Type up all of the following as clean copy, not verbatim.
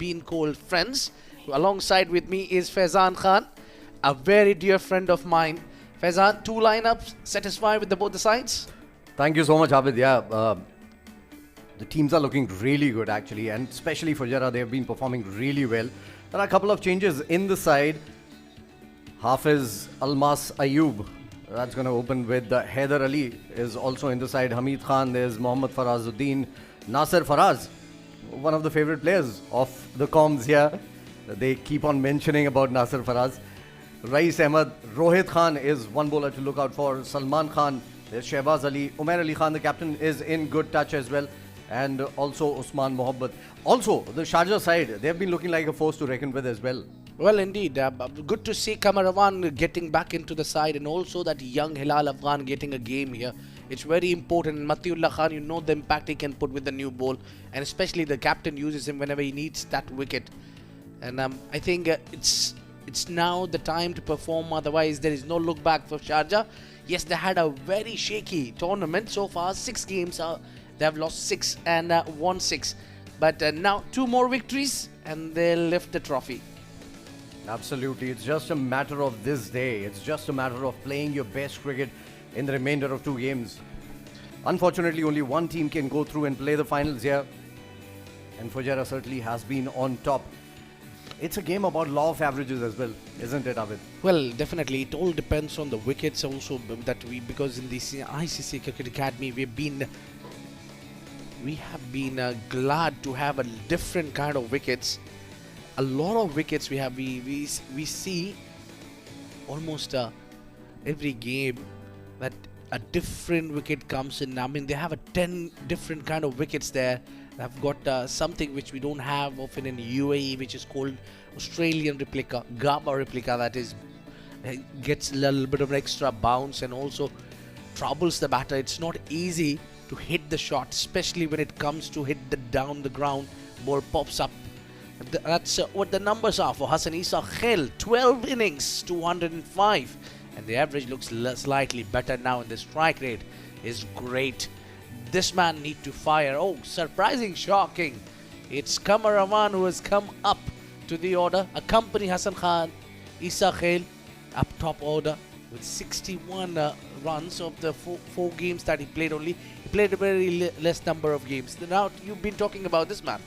been called friends. Alongside with me is Faizan Khan, a very dear friend of mine. Faizan, two lineups, satisfied with both the sides? Thank you so much, Abid. The teams are looking really good actually, and especially Fujairah, they have been performing really well. There are a couple of changes in the side. Hafiz Almas Ayub, that's going to open with Haider Ali is also in the side. Hamid Khan, there's Mohammad Farazuddin, Nasser Faraz, one of the favorite players of the comms here. They keep on mentioning about Nasser Faraz. Rais Ahmed, Rohit Khan is one bowler to look out for. Salman Khan, there's Shehbaz Ali, Umair Ali Khan, the captain, is in good touch as well. And also Usman Mohabbat. Also, the Sharjah side, they've been looking like a force to reckon with as well. Well, indeed. Good to see Kamarawan getting back into the side, and also that young Hilal Afghan getting a game here. It's very important. Matiullah Khan, you know the impact he can put with the new ball, and especially the captain uses him whenever he needs that wicket. And I think it's now the time to perform, otherwise there is no look back for Sharjah. Yes, they had a very shaky tournament so far. 6 games, they have lost 6 and won 6. But now 2 more victories and they'll lift the trophy. Absolutely, it's just a matter of this day. It's just a matter of playing your best cricket in the remainder of 2 games. Unfortunately, only one team can go through and play the finals here, and Fujairah certainly has been on top. It's a game about law of averages as well, isn't it, Abid? Well, definitely. It all depends on the wickets also because in the ICC Cricket Academy we have been glad to have a different kind of wickets. A lot of wickets we see almost every game that a different wicket comes in. I mean, they have 10 different kind of wickets there. I've got something which we don't have often in UAE, which is called Australian replica, Gaba replica, that is gets a little bit of an extra bounce and also troubles the batter. It's not easy to hit the shot, especially when it comes to hit down the ground. Ball pops up. That's what the numbers are for Hassan Isa Khail. 12 innings, 205, and the average looks slightly better now, and the strike rate is great. This man need to fire. Oh, surprising, shocking. It's Kamarawan who has come up to the order. Accompany Hassan Khan, Isa Khail up top order with 61 runs of the 4 games that he played only. He played a very less number of games. Now, you've been talking about this man.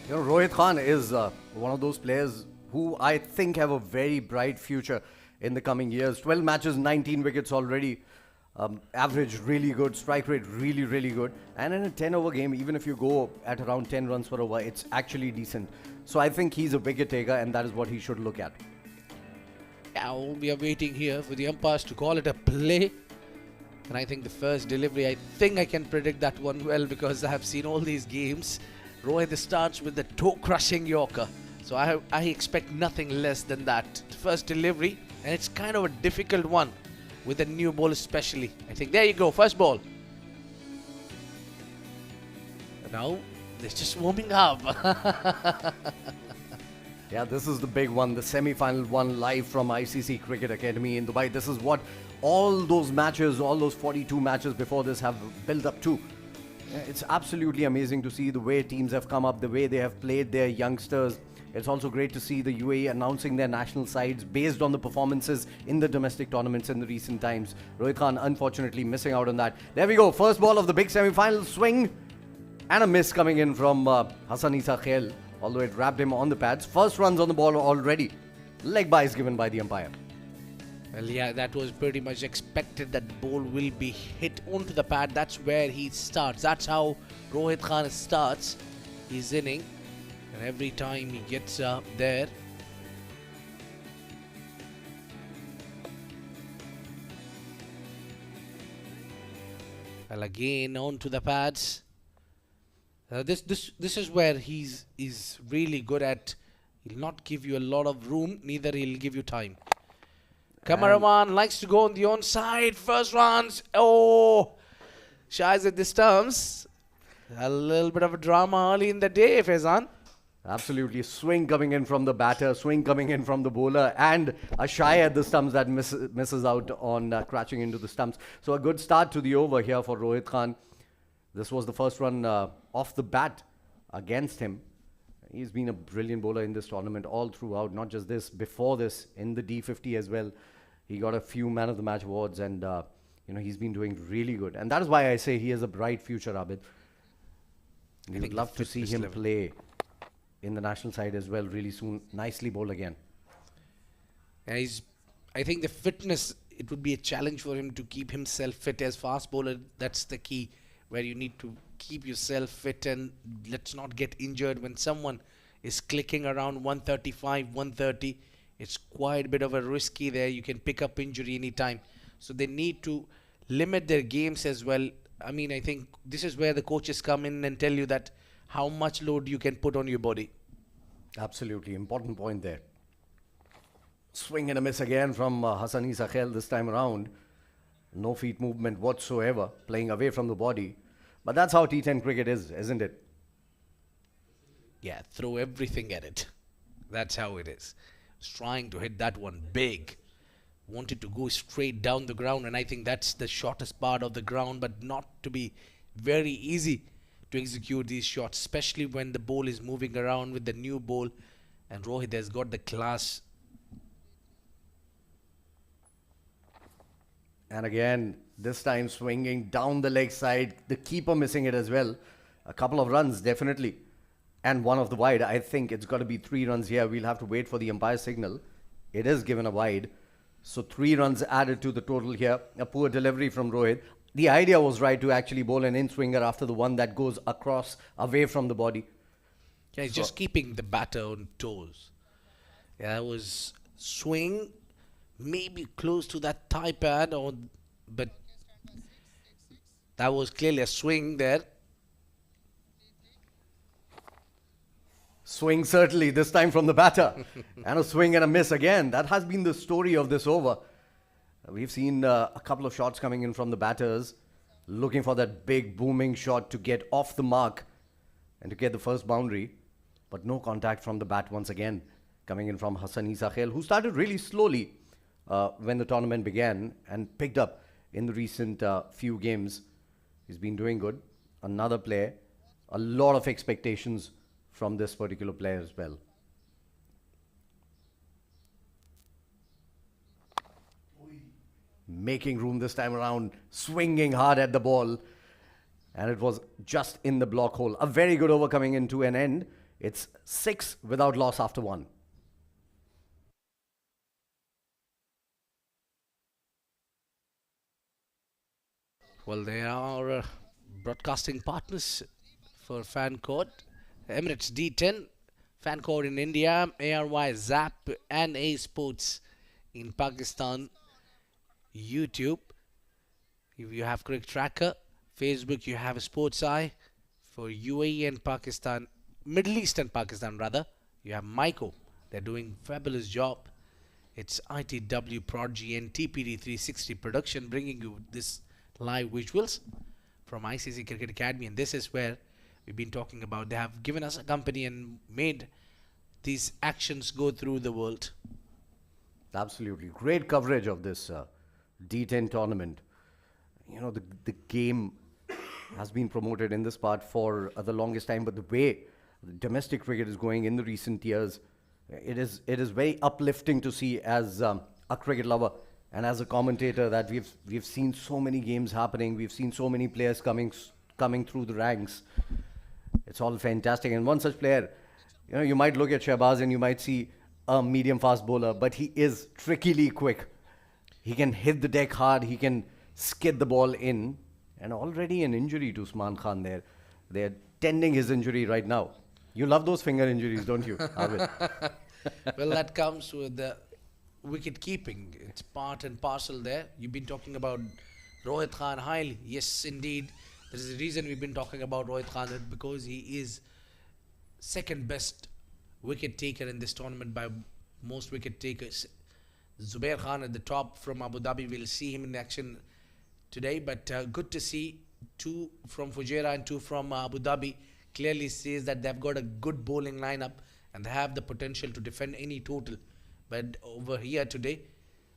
You know, Rohit Khan is one of those players who I think have a very bright future in the coming years. 12 matches, 19 wickets already. Average really good, strike rate really, really good. And in a 10-over game, even if you go at around 10 runs per over, it's actually decent. So I think he's a wicket taker, and that is what he should look at. Now we are waiting here for the umpires to call it a play. And I think the first delivery, I think I can predict that one well, because I have seen all these games. Rohit starts with the toe-crushing Yorker. So I expect nothing less than that. First delivery, and it's kind of a difficult one with a new ball especially. I think there you go, first ball. Now they're just warming up. Yeah, this is the big one, the semi-final one, live from ICC Cricket Academy in Dubai. This is what all those matches, all those 42 matches before this have built up to. It's absolutely amazing to see the way teams have come up, the way they have played their youngsters. It's also great to see the UAE announcing their national sides based on the performances in the domestic tournaments in the recent times. Rohit Khan, unfortunately, missing out on that. There we go. First ball of the big semi-final, swing. And a miss coming in from Hassan Isa Khail, although it wrapped him on the pads. First runs on the ball already. Leg bye is given by the umpire. Well, yeah, that was pretty much expected. That ball will be hit onto the pad. That's where he starts. That's how Rohit Khan starts his inning. And every time he gets there, well, again onto the pads. This is where he's really good at. He'll not give you a lot of room, neither he'll give you time. Kamarawan likes to go on the onside. First runs. Oh, shies at the stumps. A little bit of a drama early in the day, Faizan. Absolutely. Swing coming in from the batter, swing coming in from the bowler, and a shy at the stumps that misses out on crashing into the stumps. So a good start to the over here for Rohit Khan. This was the first run off the bat against him. He's been a brilliant bowler in this tournament all throughout, not just this, before this, in the D50 as well. He got a few Man of the Match awards, and he's been doing really good. And that is why I say he has a bright future, Abid. We would love to see him play in the national side as well really soon. Nicely bowled again. Yeah, I think the fitness, it would be a challenge for him to keep himself fit as fast bowler. That's the key, where you need to keep yourself fit and let's not get injured. When someone is clicking around 135, 130, it's quite a bit of a risky there. You can pick up injury anytime. So they need to limit their games as well. I mean, I think this is where the coaches come in and tell you that how much load you can put on your body. Absolutely. Important point there. Swing and a miss again from Hassani Sakhel this time around. No feet movement whatsoever, playing away from the body. But that's how T10 cricket is, isn't it? Yeah, throw everything at it. That's how it is. Was trying to hit that one big. Wanted to go straight down the ground, and I think that's the shortest part of the ground, but not to be very easy to execute these shots, especially when the ball is moving around with the new ball, and Rohit has got the class. And again, this time swinging down the leg side, the keeper missing it as well. A couple of runs, definitely. And one of the wide. I think it's got to be 3 runs here. We'll have to wait for the umpire signal. It is given a wide. So 3 runs added to the total here. A poor delivery from Rohit. The idea was right to actually bowl an in-swinger after the one that goes across, away from the body. Yeah, he's just keeping the batter on toes. Yeah, that was swing, maybe close to that thigh pad, but that was clearly a swing there. Swing certainly, this time from the batter. And a swing and a miss again. That has been the story of this over. We've seen a couple of shots coming in from the batters, looking for that big booming shot to get off the mark and to get the first boundary. But no contact from the bat once again, coming in from Hassani Sakhel, who started really slowly when the tournament began and picked up in the recent few games. He's been doing good. Another player. A lot of expectations from this particular player as well. Making room this time around, swinging hard at the ball. And it was just in the block hole. A very good over coming into an end. It's 6 without loss after 1. Well, they are broadcasting partners for Fan Code. Emirates D10, Fan Code in India, ARY, Zap, and A Sports in Pakistan. YouTube, if you have CricTracker. Facebook, you have Sports Eye. For UAE and Pakistan, Middle East and Pakistan rather, you have Myco. They're doing fabulous job. It's ITW Prodigy and TPD 360 production bringing you this live visuals from ICC Cricket Academy, and this is where we've been talking about. They have given us a company and made these actions go through the world. Absolutely. Great coverage of this D10 tournament. You know, the game has been promoted in this part for the longest time, but the way domestic cricket is going in the recent years, it is very uplifting to see as a cricket lover and as a commentator that we've seen so many games happening. We've seen so many players coming through the ranks. It's all fantastic. And one such player, you know, you might look at Shahbaz and you might see a medium fast bowler, but he is trickily quick. He can hit the deck hard. He can skid the ball in. And already an injury to Usman Khan there. They're tending his injury right now. You love those finger injuries, don't you, Abid? Well, that comes with the wicket keeping. It's part and parcel there. You've been talking about Rohit Khan highly. Yes, indeed. There is a reason we've been talking about Rohit Khan, because he is second best wicket taker in this tournament by most wicket takers. Zubair Khan at the top from Abu Dhabi. We'll see him in action today, but good to see 2 from Fujairah and 2 from Abu Dhabi. Clearly says that they've got a good bowling lineup and they have the potential to defend any total. But over here today,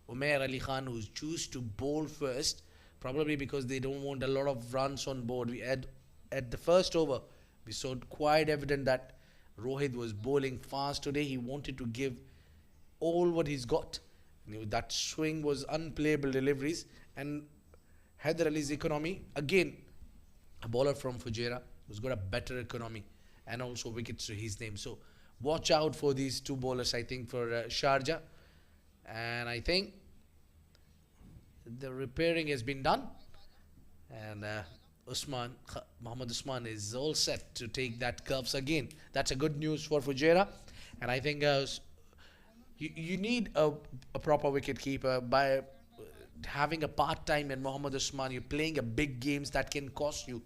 Umair Ali Khan, who's choose to bowl first, probably because they don't want a lot of runs on board. We had at the first over, we saw quite evident that Rohit was bowling fast today. He wanted to give all what he's got. That swing was unplayable deliveries. And Haider Ali's economy, again, a bowler from Fujairah who's got a better economy and also wickets to his name. So watch out for these two bowlers, I think, for Sharjah. And I think the repairing has been done. And Mohammad Usman is all set to take that curves again. That's a good news for Fujairah. And I think you need a proper wicket keeper. By having a part-time in Mohammad Usman, you're playing a big games that can cost you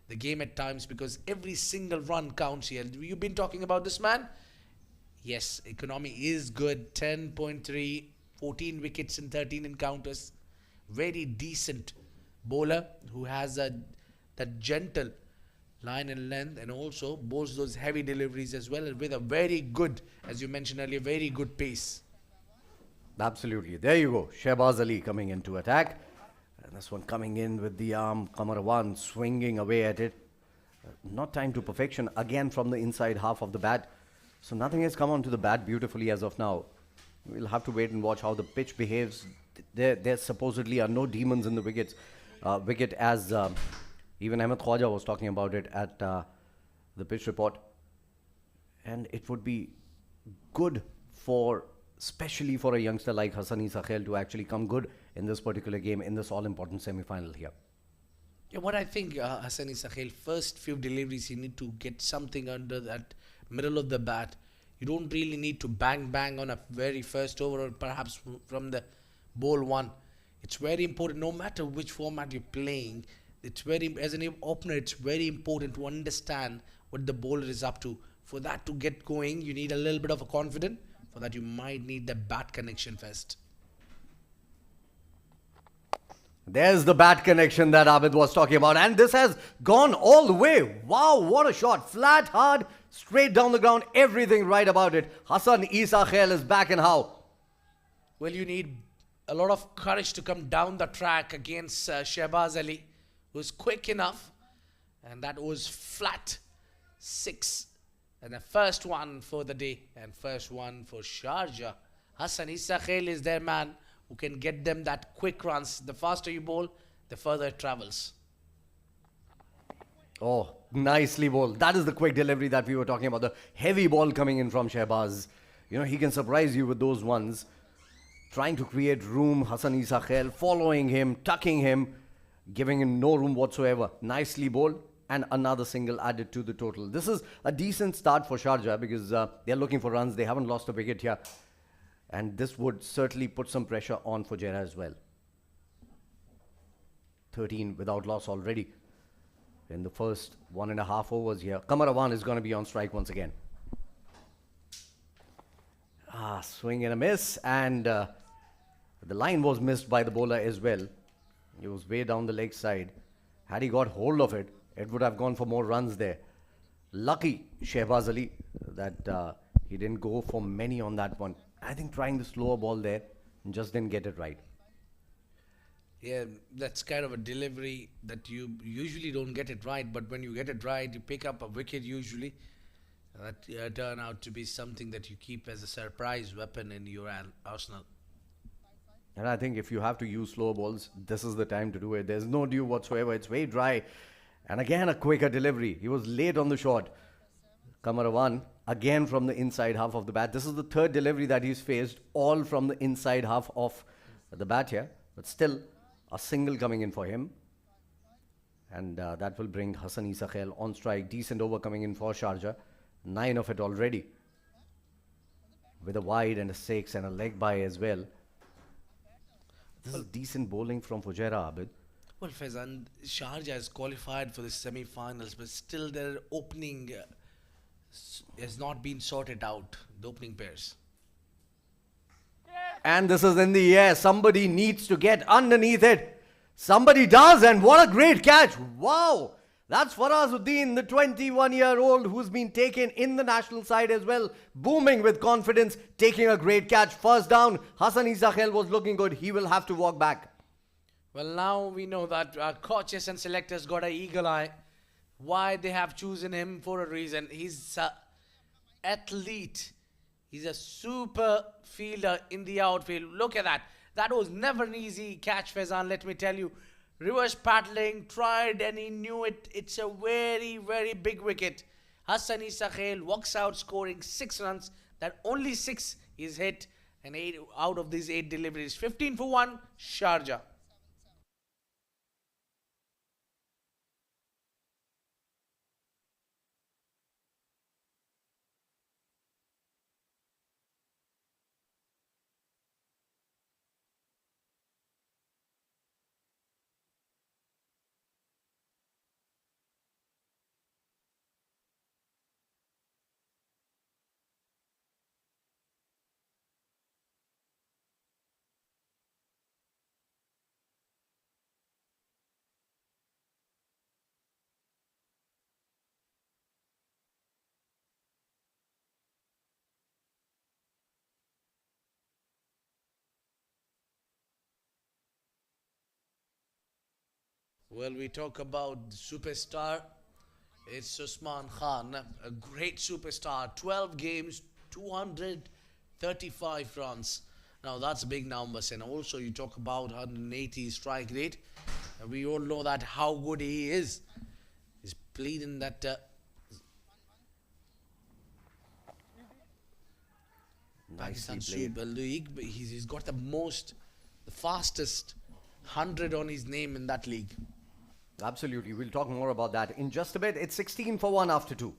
the game at times, because every single run counts here. You've been talking about this man. Yes, economy is good. 10.3, 14 wickets in 13 encounters. Very decent bowler who has that gentle line and length, and also bowls those heavy deliveries as well, with a very good, as you mentioned earlier, very good pace. Absolutely. There you go. Shehbaz Ali coming into attack. And this one coming in with the arm. Kamarawan swinging away at it. Not timed to perfection. Again from the inside half of the bat. So nothing has come onto the bat beautifully as of now. We'll have to wait and watch how the pitch behaves. There supposedly are no demons in the wicket, as even Ahmed Khwaja was talking about it at the pitch report. And it would be good for, especially for a youngster like Hassani Sakhel, to actually come good in this particular game, in this all-important semi-final here. Yeah, what I think, Hassani Sakhel, first few deliveries, you need to get something under that middle of the bat. You don't really need to bang on a very first over, or perhaps from the ball one. It's very important, no matter which format you're playing. It's very, as an opener, it's very important to understand what the bowler is up to. For that to get going, you need a little bit of a confidence. For that, you might need the bat connection first. There's the bat connection that Abid was talking about. And this has gone all the way. Wow, what a shot. Flat, hard, straight down the ground. Everything right about it. Hassan Sakhel is back, and how? Well, you need a lot of courage to come down the track against Shehbaz Ali, who's quick enough. And that was flat 6. And the first one for the day, and first one for Sharjah. Hassan Sakhel is their man who can get them that quick runs. The faster you bowl, the further it travels. Oh, nicely bowled. That is the quick delivery that we were talking about. The heavy ball coming in from Shehbaz. You know, he can surprise you with those ones. Trying to create room. Hassan Sakhel following him, tucking him, giving him no room whatsoever. Nicely bowled. And another single added to the total. This is a decent start for Sharjah, because they're looking for runs. They haven't lost a wicket here. And this would certainly put some pressure on Fujairah as well. 13 without loss already in the first 1.5 overs here. Kamarawan is going to be on strike once again. Swing and a miss. And the line was missed by the bowler as well. He was way down the leg side. Had he got hold of it, it would have gone for more runs there. Lucky Shehbaz Ali that he didn't go for many on that one. I think trying the slower ball there and just didn't get it right. Yeah, that's kind of a delivery that you usually don't get it right, but when you get it right, you pick up a wicket usually. That turn out to be something that you keep as a surprise weapon in your arsenal. And I think if you have to use slow balls, this is the time to do it. There's no dew whatsoever. It's very dry. And again, a quicker delivery. He was late on the shot. Kamarawan, again from the inside half of the bat. This is the third delivery that he's faced, all from the inside half of the bat here. But still, a single coming in for him. And that will bring Hassani Sakhel on strike. Decent over coming in for Sharjah. 9 of it already. With a wide and a 6 and a leg by as well. This is decent bowling from Fujairah, Abid. Well, Faizan, Sharjah has qualified for the semi-finals, but still their opening has not been sorted out, the opening pairs. And this is in the air. Somebody needs to get underneath it. Somebody does, and what a great catch. Wow. That's Farazuddin, the 21-year-old who's been taken in the national side as well. Booming with confidence, taking a great catch. First down, Hassani Sakhel was looking good. He will have to walk back. Well, now we know that our coaches and selectors got an eagle eye. Why they have chosen him for a reason. He's athlete. He's a super fielder in the outfield. Look at that. That was never an easy catch, Faizan, let me tell you. Reverse paddling, tried and he knew it. It's a very, very big wicket. Hassan Isa Khail walks out scoring 6 runs. That only 6 is hit, and 8 out of these 8 deliveries. 15 for 1, Sharjah. Well, we talk about the superstar. It's Usman Khan, a great superstar. 12 games, 235 runs. Now that's big numbers. And also you talk about 180 strike rate. We all know that how good he is. He's played in that Nicely Pakistan played. Super League. But he's got the fastest 100 on his name in that league. Absolutely. We'll talk more about that in just a bit. It's 16 for 1 after 2.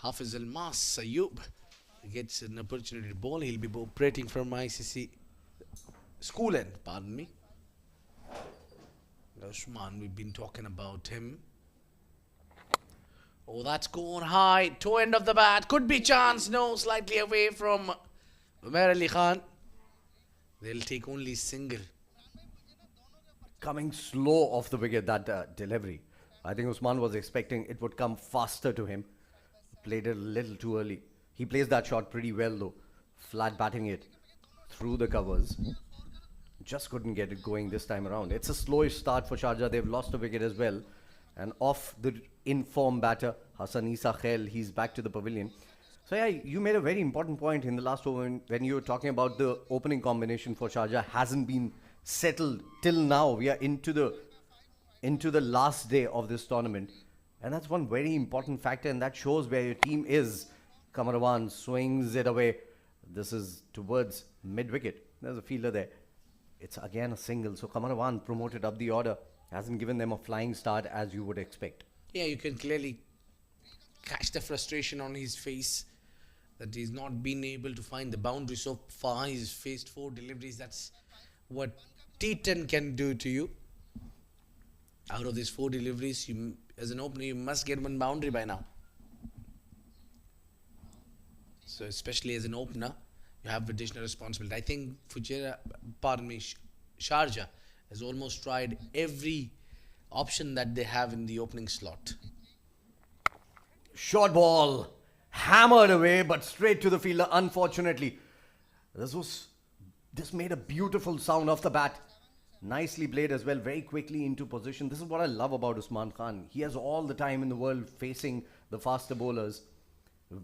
Hafiz Al Mas Ayub gets an opportunity to bowl. He'll be operating from ICC school end, pardon me. Usman, we've been talking about him. Oh, that's going high. Toe end of the bat. Could be chance. No, slightly away from Umair Ali Khan. They'll take only single. Coming slow off the wicket, that delivery. I think Usman was expecting it would come faster to him. Played it a little too early. He plays that shot pretty well though. Flat batting it through the covers. Just couldn't get it going this time around. It's a slowish start for Sharjah. They've lost a wicket as well. And off the in-form batter, Hassan Isa Khail, he's back to the pavilion. So yeah, you made a very important point in the last over when you were talking about the opening combination for Sharjah hasn't been settled till now. We are into the last day of this tournament. And that's one very important factor, and that shows where your team is. Kamarawan swings it away. This is towards mid-wicket. There's a fielder there. It's again a single. So Kamarawan promoted up the order. Hasn't given them a flying start as you would expect. Yeah, you can clearly catch the frustration on his face that he's not been able to find the boundary so far. He's faced 4 deliveries. That's what D10 can do to you. Out of these 4 deliveries, as an opener, you must get 1 boundary by now. So, especially as an opener, you have additional responsibility. I think Sharjah has almost tried every option that they have in the opening slot. Short ball, hammered away, but straight to the fielder. Unfortunately, this made a beautiful sound off the bat. Nicely played as well, very quickly into position. This is what I love about Usman Khan. He has all the time in the world facing the faster bowlers.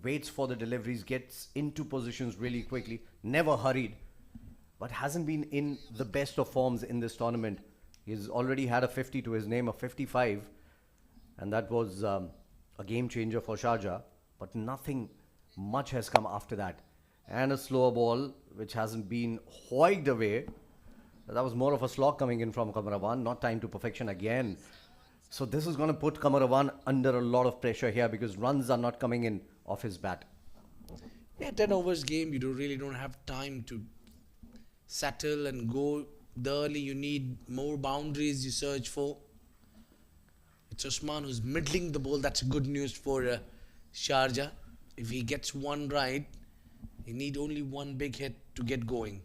Waits for the deliveries, gets into positions really quickly. Never hurried, but hasn't been in the best of forms in this tournament. He's already had a 50 to his name, a 55, and that was a game changer for Sharjah. But nothing much has come after that. And a slower ball, which hasn't been hoiked away. That was more of a slog coming in from Kamarawan, not time to perfection again. So this is going to put Kamarawan under a lot of pressure here because runs are not coming in off his bat. Yeah, 10 overs game, you really don't have time to settle and go the early. You need more boundaries you search for. It's Usman who's middling the ball. That's good news for Sharjah. If he gets one right, he need only one big hit to get going.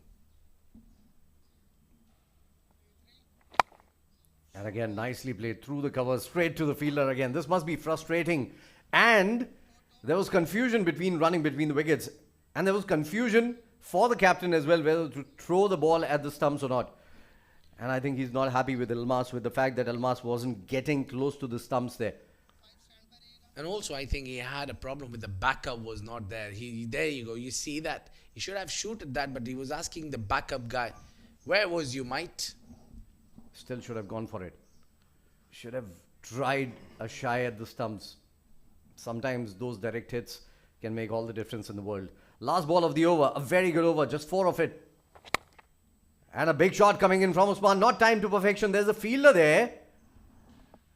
And again, nicely played through the cover, straight to the fielder again. This must be frustrating. And there was confusion running between the wickets. And there was confusion for the captain as well, whether to throw the ball at the stumps or not. And I think he's not happy with Elmas, with the fact that Elmas wasn't getting close to the stumps there. And also, I think he had a problem with the backup was not there. There you go. You see that. He should have shooted that, but he was asking the backup guy, where was you, mate? Still should have gone for it. Should have tried a shy at the stumps. Sometimes those direct hits can make all the difference in the world. Last ball of the over. A very good over. Just 4 of it. And a big shot coming in from Usman. Not time to perfection. There's a fielder there.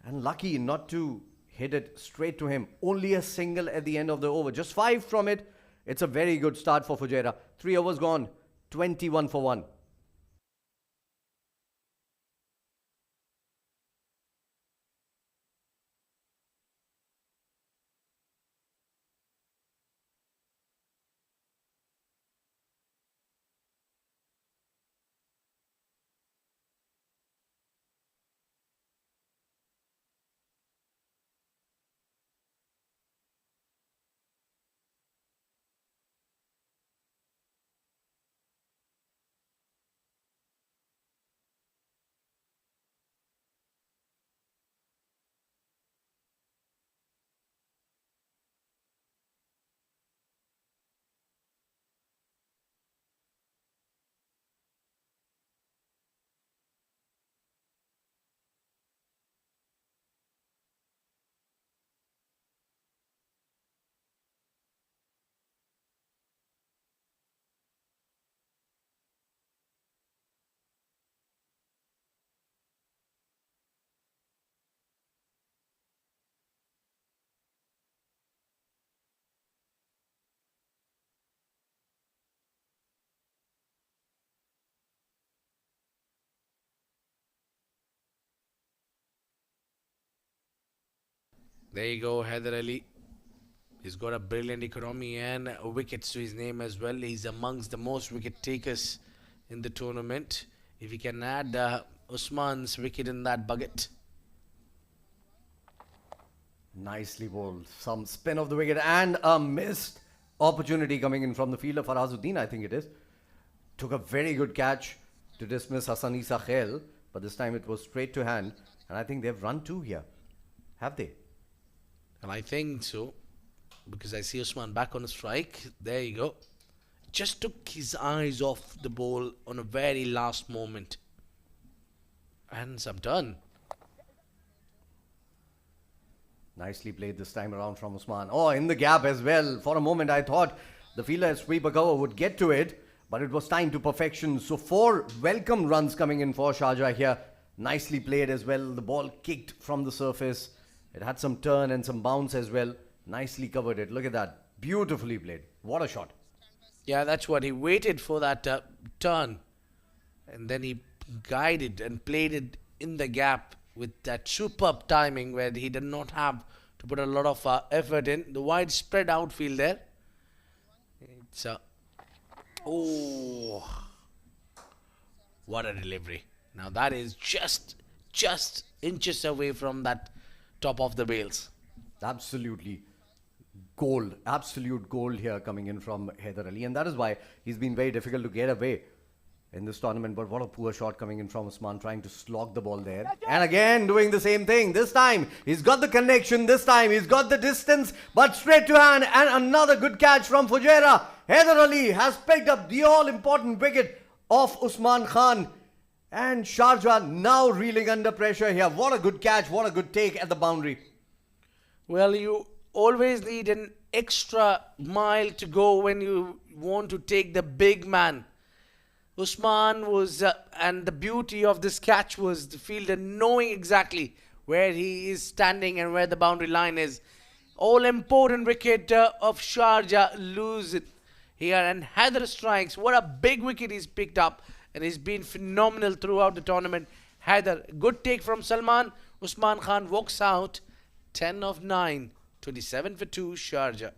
And lucky not to hit it straight to him. Only a single at the end of the over. Just 5 from it. It's a very good start for Fujairah. 3 overs gone. 21 for 1. There you go, Haider Ali. He's got a brilliant economy and wickets to his name as well. He's amongst the most wicket takers in the tournament. If he can add Usman's wicket in that bucket. Nicely bowled. Some spin of the wicket and a missed opportunity coming in from the fielder. Farazuddin, I think it is. Took a very good catch to dismiss Hassan Isa Khail. But this time it was straight to hand. And I think they've run 2 here. Have they? And I think so. Because I see Usman back on a strike. There you go. Just took his eyes off the ball on a very last moment. And some turn. Nicely played this time around from Usman. Oh, in the gap as well. For a moment I thought the fielder at sweeper cover would get to it. But it was time to perfection. So 4 welcome runs coming in for Sharjah here. Nicely played as well. The ball kicked from the surface. It had some turn and some bounce as well. Nicely covered it. Look at that. Beautifully played. What a shot. Yeah, that's what he waited for, that turn. And then he guided and played it in the gap with that superb timing where he did not have to put a lot of effort in. The wide spread outfield there. It's oh, what a delivery. Now that is just inches away from that top of the bails. Absolutely gold. Absolute gold here coming in from Haider Ali. And that is why he's been very difficult to get away in this tournament. But what a poor shot coming in from Usman, trying to slog the ball there. And again doing the same thing. This time he's got the connection. This time he's got the distance. But straight to hand. And another good catch from Fujairah. Haider Ali has picked up the all-important wicket of Usman Khan. And Sharjah now reeling under pressure here. What a good catch, what a good take at the boundary. Well, you always need an extra mile to go when you want to take the big man. Usman was, and the beauty of this catch was the fielder knowing exactly where he is standing and where the boundary line is. All important wicket of Sharjah lose it here, and Heather strikes. What a big wicket he's picked up, and he's been phenomenal throughout the tournament. Heather, good take from Salman. Usman Khan walks out 10 of 9, 27 for 2, Sharjah.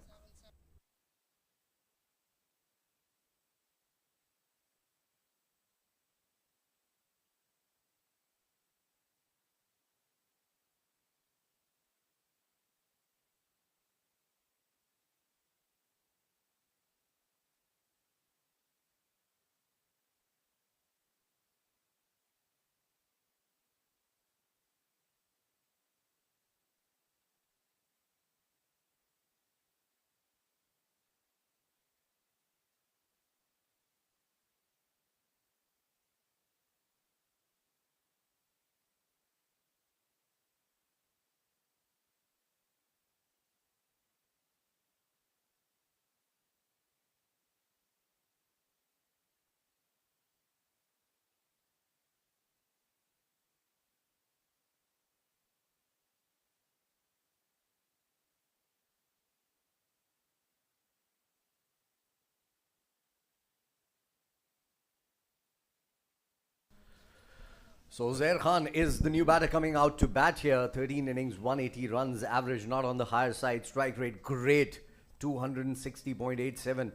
So Zair Khan is the new batter coming out to bat here. 13 innings, 180 runs, average not on the higher side. Strike rate great, 260.87.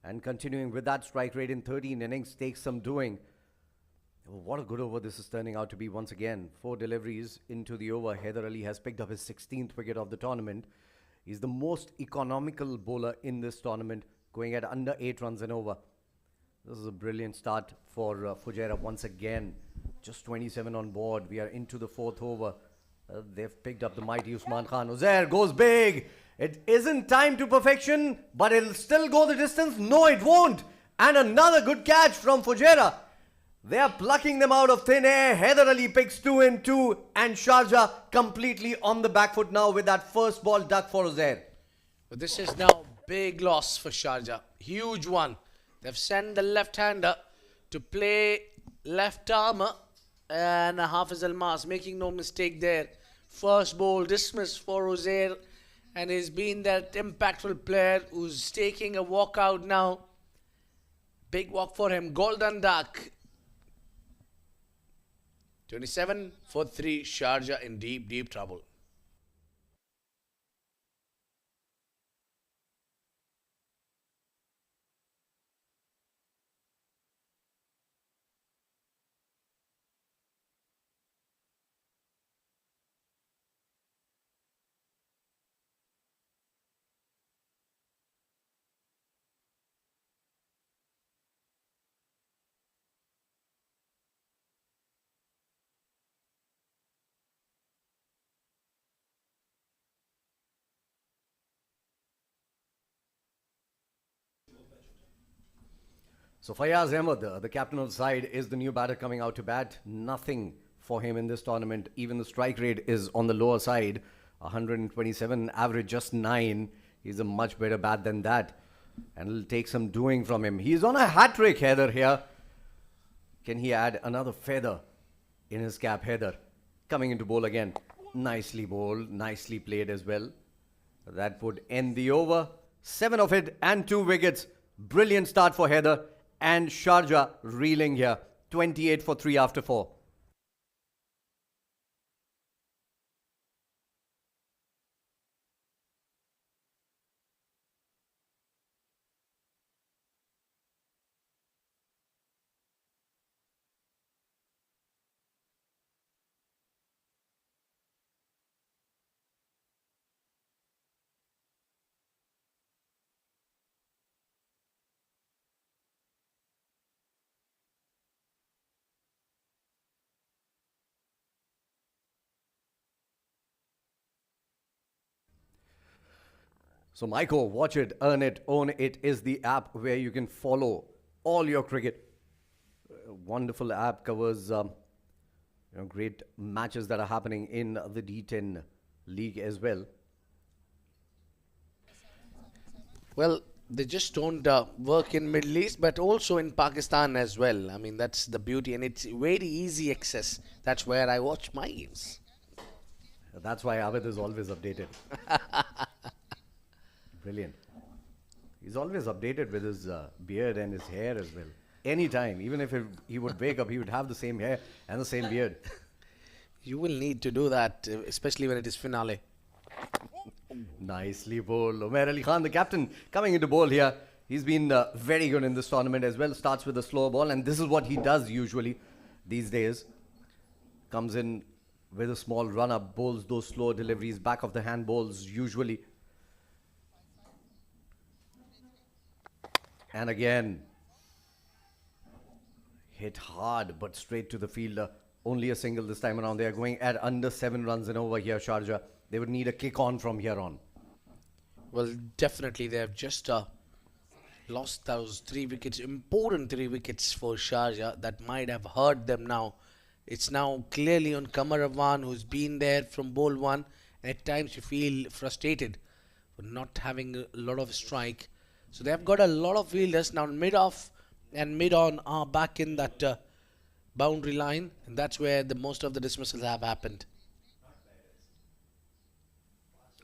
And continuing with that strike rate in 13 innings takes some doing. What a good over this is turning out to be once again. 4 deliveries into the over. Haider Ali has picked up his 16th wicket of the tournament. He's the most economical bowler in this tournament, going at under 8 runs and over. This is a brilliant start for Fujairah once again. Just 27 on board. We are into the 4th over. They've picked up the mighty Usman Khan. Uzair goes big. It isn't timed to perfection, but it'll still go the distance. No, it won't. And another good catch from Fujairah. They are plucking them out of thin air. Haider Ali picks 2 and 2. And Sharjah completely on the back foot now with that first ball duck for Uzair. But this is now big loss for Sharjah. Huge one. They've sent the left-hander to play left armour, and Hafiz Almas making no mistake there. First ball dismissed for Uzair, and he's been that impactful player who's taking a walk out now. Big walk for him. Golden duck. 27 for 3. Sharjah in deep, deep trouble. So Fayaz Ahmed, the captain of the side, is the new batter coming out to bat. Nothing for him in this tournament. Even the strike rate is on the lower side. 127, average just 9. He's a much better bat than that. And it'll take some doing from him. He's on a hat-trick, Haider, here. Can he add another feather in his cap, Haider? Coming into bowl again. Nicely bowled, nicely played as well. That would end the over. 7 of it and 2 wickets. Brilliant start for Haider. And Sharjah reeling here. 28 for 3 after 4. So Michael, watch it, earn it, own it is the app where you can follow all your cricket. wonderful app, covers great matches that are happening in the D10 league as well. Well, they just don't work in Middle East, but also in Pakistan as well. I mean, that's the beauty, and it's very easy access. That's where I watch my games. That's why Abid is always updated. Brilliant. He's always updated with his beard and his hair as well. Anytime, even if he would wake up, he would have the same hair and the same beard. You will need to do that, especially when it is finale. Nicely bowled. Umair Ali Khan, the captain, coming into bowl here. He's been very good in this tournament as well. Starts with a slow ball, and this is what he does usually these days. Comes in with a small run-up, bowls those slow deliveries, back of the hand bowls usually. And again, hit hard but straight to the fielder. Only a single this time around. They are going at under 7 runs and over here, Sharjah. They would need a kick on from here on. Well, definitely they have just lost those 3 wickets, important 3 wickets for Sharjah that might have hurt them now. It's now clearly on Qamar Afghan, who's been there from bowl 1. At times you feel frustrated for not having a lot of strike. So they have got a lot of fielders now. Mid-off and mid-on are back in that boundary line, and that's where the most of the dismissals have happened.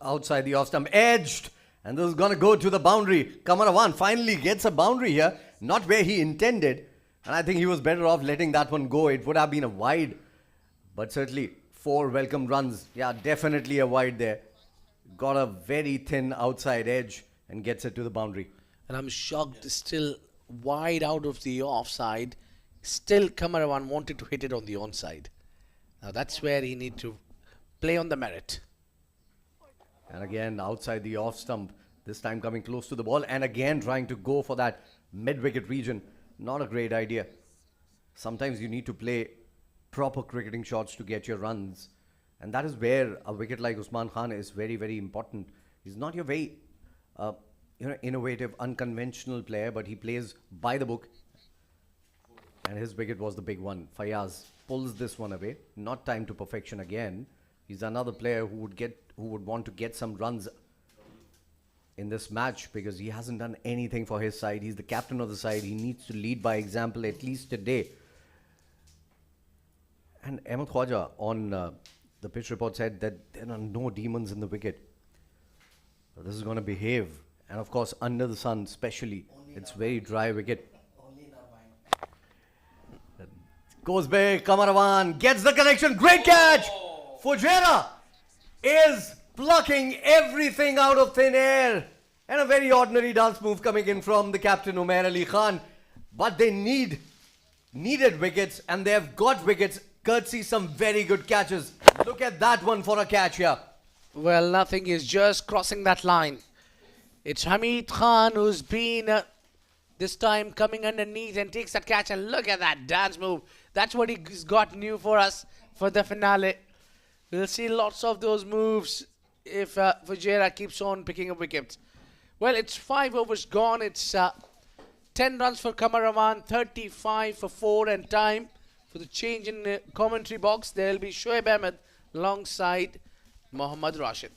Outside the off stump, edged, and this is going to go to the boundary. Qamar Afghan finally gets a boundary here, not where he intended, and I think he was better off letting that one go. It would have been a wide, but certainly 4 welcome runs. Yeah, definitely a wide there. Got a very thin outside edge and gets it to the boundary. And I'm shocked, still wide out of the offside. Still, Qamar Afghan wanted to hit it on the onside. Now that's where he need to play on the merit. And again, outside the off stump, this time coming close to the ball, and again trying to go for that mid-wicket region. Not a great idea. Sometimes you need to play proper cricketing shots to get your runs. And that is where a wicket like Usman Khan is very, very important. He's not your very innovative, unconventional player, but he plays by the book. And his wicket was the big one. Fayaz pulls this one away. Not time to perfection again. He's another player who would want to get some runs in this match because he hasn't done anything for his side. He's the captain of the side. He needs to lead by example, at least today. And Ahmed Khwaja on the pitch report said that there are no demons in the wicket. So this is going to behave. And of course, under the sun especially, it's very dry wicket. Goes big, Qamar Afghan gets the connection, great catch! Fujairah is plucking everything out of thin air. And a very ordinary dance move coming in from the captain Umair Ali Khan. But they needed wickets, and they have got wickets courtesy some very good catches. Look at that one for a catch here. Well, nothing is just crossing that line. It's Hamid Khan who's been this time coming underneath and takes that catch, and look at that dance move. That's what he's got new for us for the finale. We'll see lots of those moves if Fujairah keeps on picking up wickets. Well, it's 5 overs gone. It's 10 runs for Qamar Afghan, 35 for 4, and time for the change in the commentary box. There will be Shoaib Ahmed alongside Mohammad Rashid.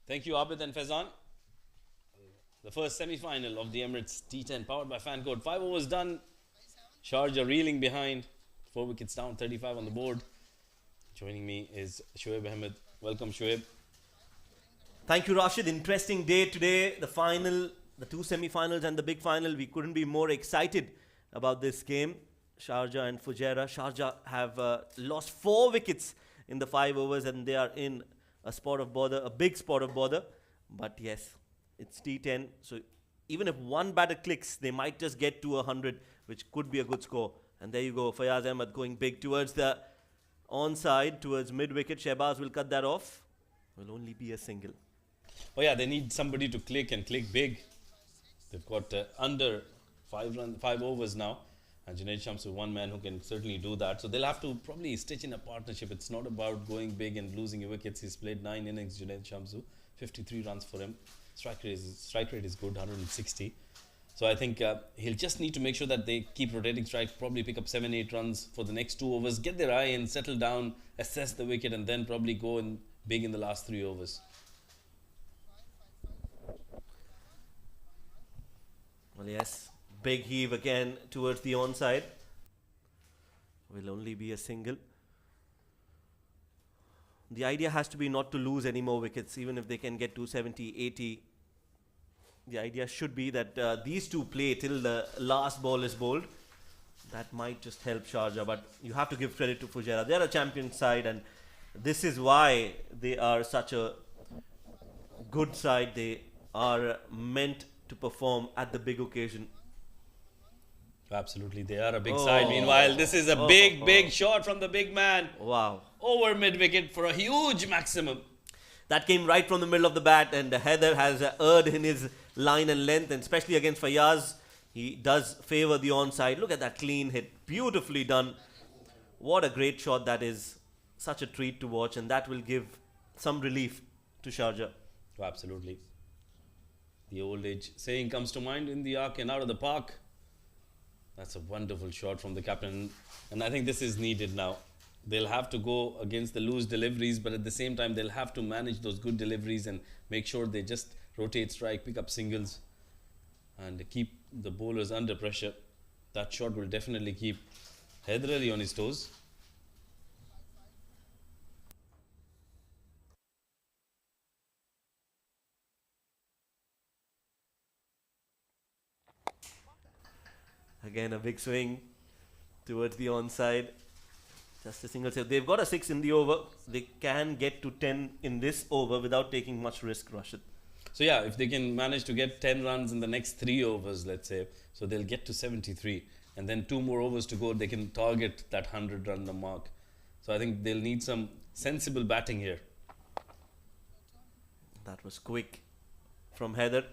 Thank you, Abid and Faizan. The first semi-final of the Emirates D10 powered by Fan Code. 5 overs done. Sharjah reeling behind. 4 wickets down, 35 on the board. Joining me is Shoaib Ahmed. Welcome, Shoaib. Thank you, Rashid. Interesting day today. The final, the two semi-finals and the big final. We couldn't be more excited about this game. Sharjah and Fujairah. Sharjah have lost 4 wickets in the 5 overs and they are in a spot of bother, a big spot of bother. But yes, it's D10. So even if one batter clicks, they might just get to 100, which could be a good score. And there you go, Fayaz Ahmed going big towards the onside, towards mid-wicket. Shehbaz will cut that off. Will only be a single. Oh yeah, they need somebody to click and click big. They've got under 5 overs now. And Junaid Shamsu, one man who can certainly do that. So they'll have to probably stitch in a partnership. It's not about going big and losing your wickets. He's played 9 innings, Junaid Shamsu. 53 runs for him. Strike rate is good, 160. So I think he'll just need to make sure that they keep rotating strikes, probably pick up 7-8 runs for the next 2 overs, get their eye in, settle down, assess the wicket, and then probably go in big in the last 3 overs. Well, yes, big heave again towards the onside. Will only be a single. The idea has to be not to lose any more wickets, even if they can get to 70, 80. The idea should be that these two play till the last ball is bowled. That might just help Sharjah, but you have to give credit to Fujairah. They're a champion side, and this is why they are such a good side. They are meant to perform at the big occasion. Absolutely, they are a big side. Meanwhile, this is a big shot from the big man. Wow. Over mid-wicket for a huge maximum. That came right from the middle of the bat, and Heather has erred in his line and length, and especially against Fayaz, he does favour the onside. Look at that clean hit, beautifully done. What a great shot that is. Such a treat to watch, and that will give some relief to Sharjah. Oh, absolutely. The old age saying comes to mind, in the arc and out of the park. That's a wonderful shot from the captain, and I think this is needed now. They'll have to go against the loose deliveries, but at the same time they'll have to manage those good deliveries and make sure they just rotate strike, pick up singles and keep the bowlers under pressure. That shot will definitely keep Haider Ali on his toes. Again, a big swing towards the onside. Just a single save. They've got a 6 in the over. They can get to 10 in this over without taking much risk, Rashid. So yeah, if they can manage to get 10 runs in the next 3 overs, let's say, so they'll get to 73. And then 2 more overs to go, they can target that 100-run mark. So I think they'll need some sensible batting here. That was quick from Heather.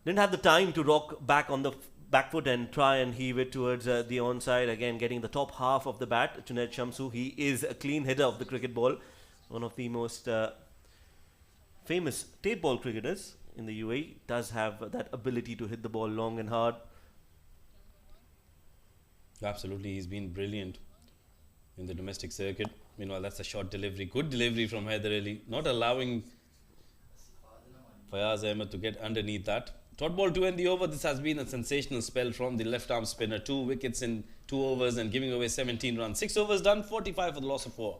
Didn't have the time to rock back on the back foot and try and heave it towards the onside. Again, getting the top half of the bat. Junaid Shamsu, he is a clean hitter of the cricket ball. One of the most famous tape ball cricketers in the UAE. Does have that ability to hit the ball long and hard. Absolutely, he's been brilliant in the domestic circuit. Meanwhile, that's a short delivery. Good delivery from Haider Ali. Not allowing Fayaz Ahmed to get underneath that. Dot ball 2 in the over. This has been a sensational spell from the left arm spinner. 2 wickets in 2 overs and giving away 17 runs. 6 overs done, 45 for the loss of 4.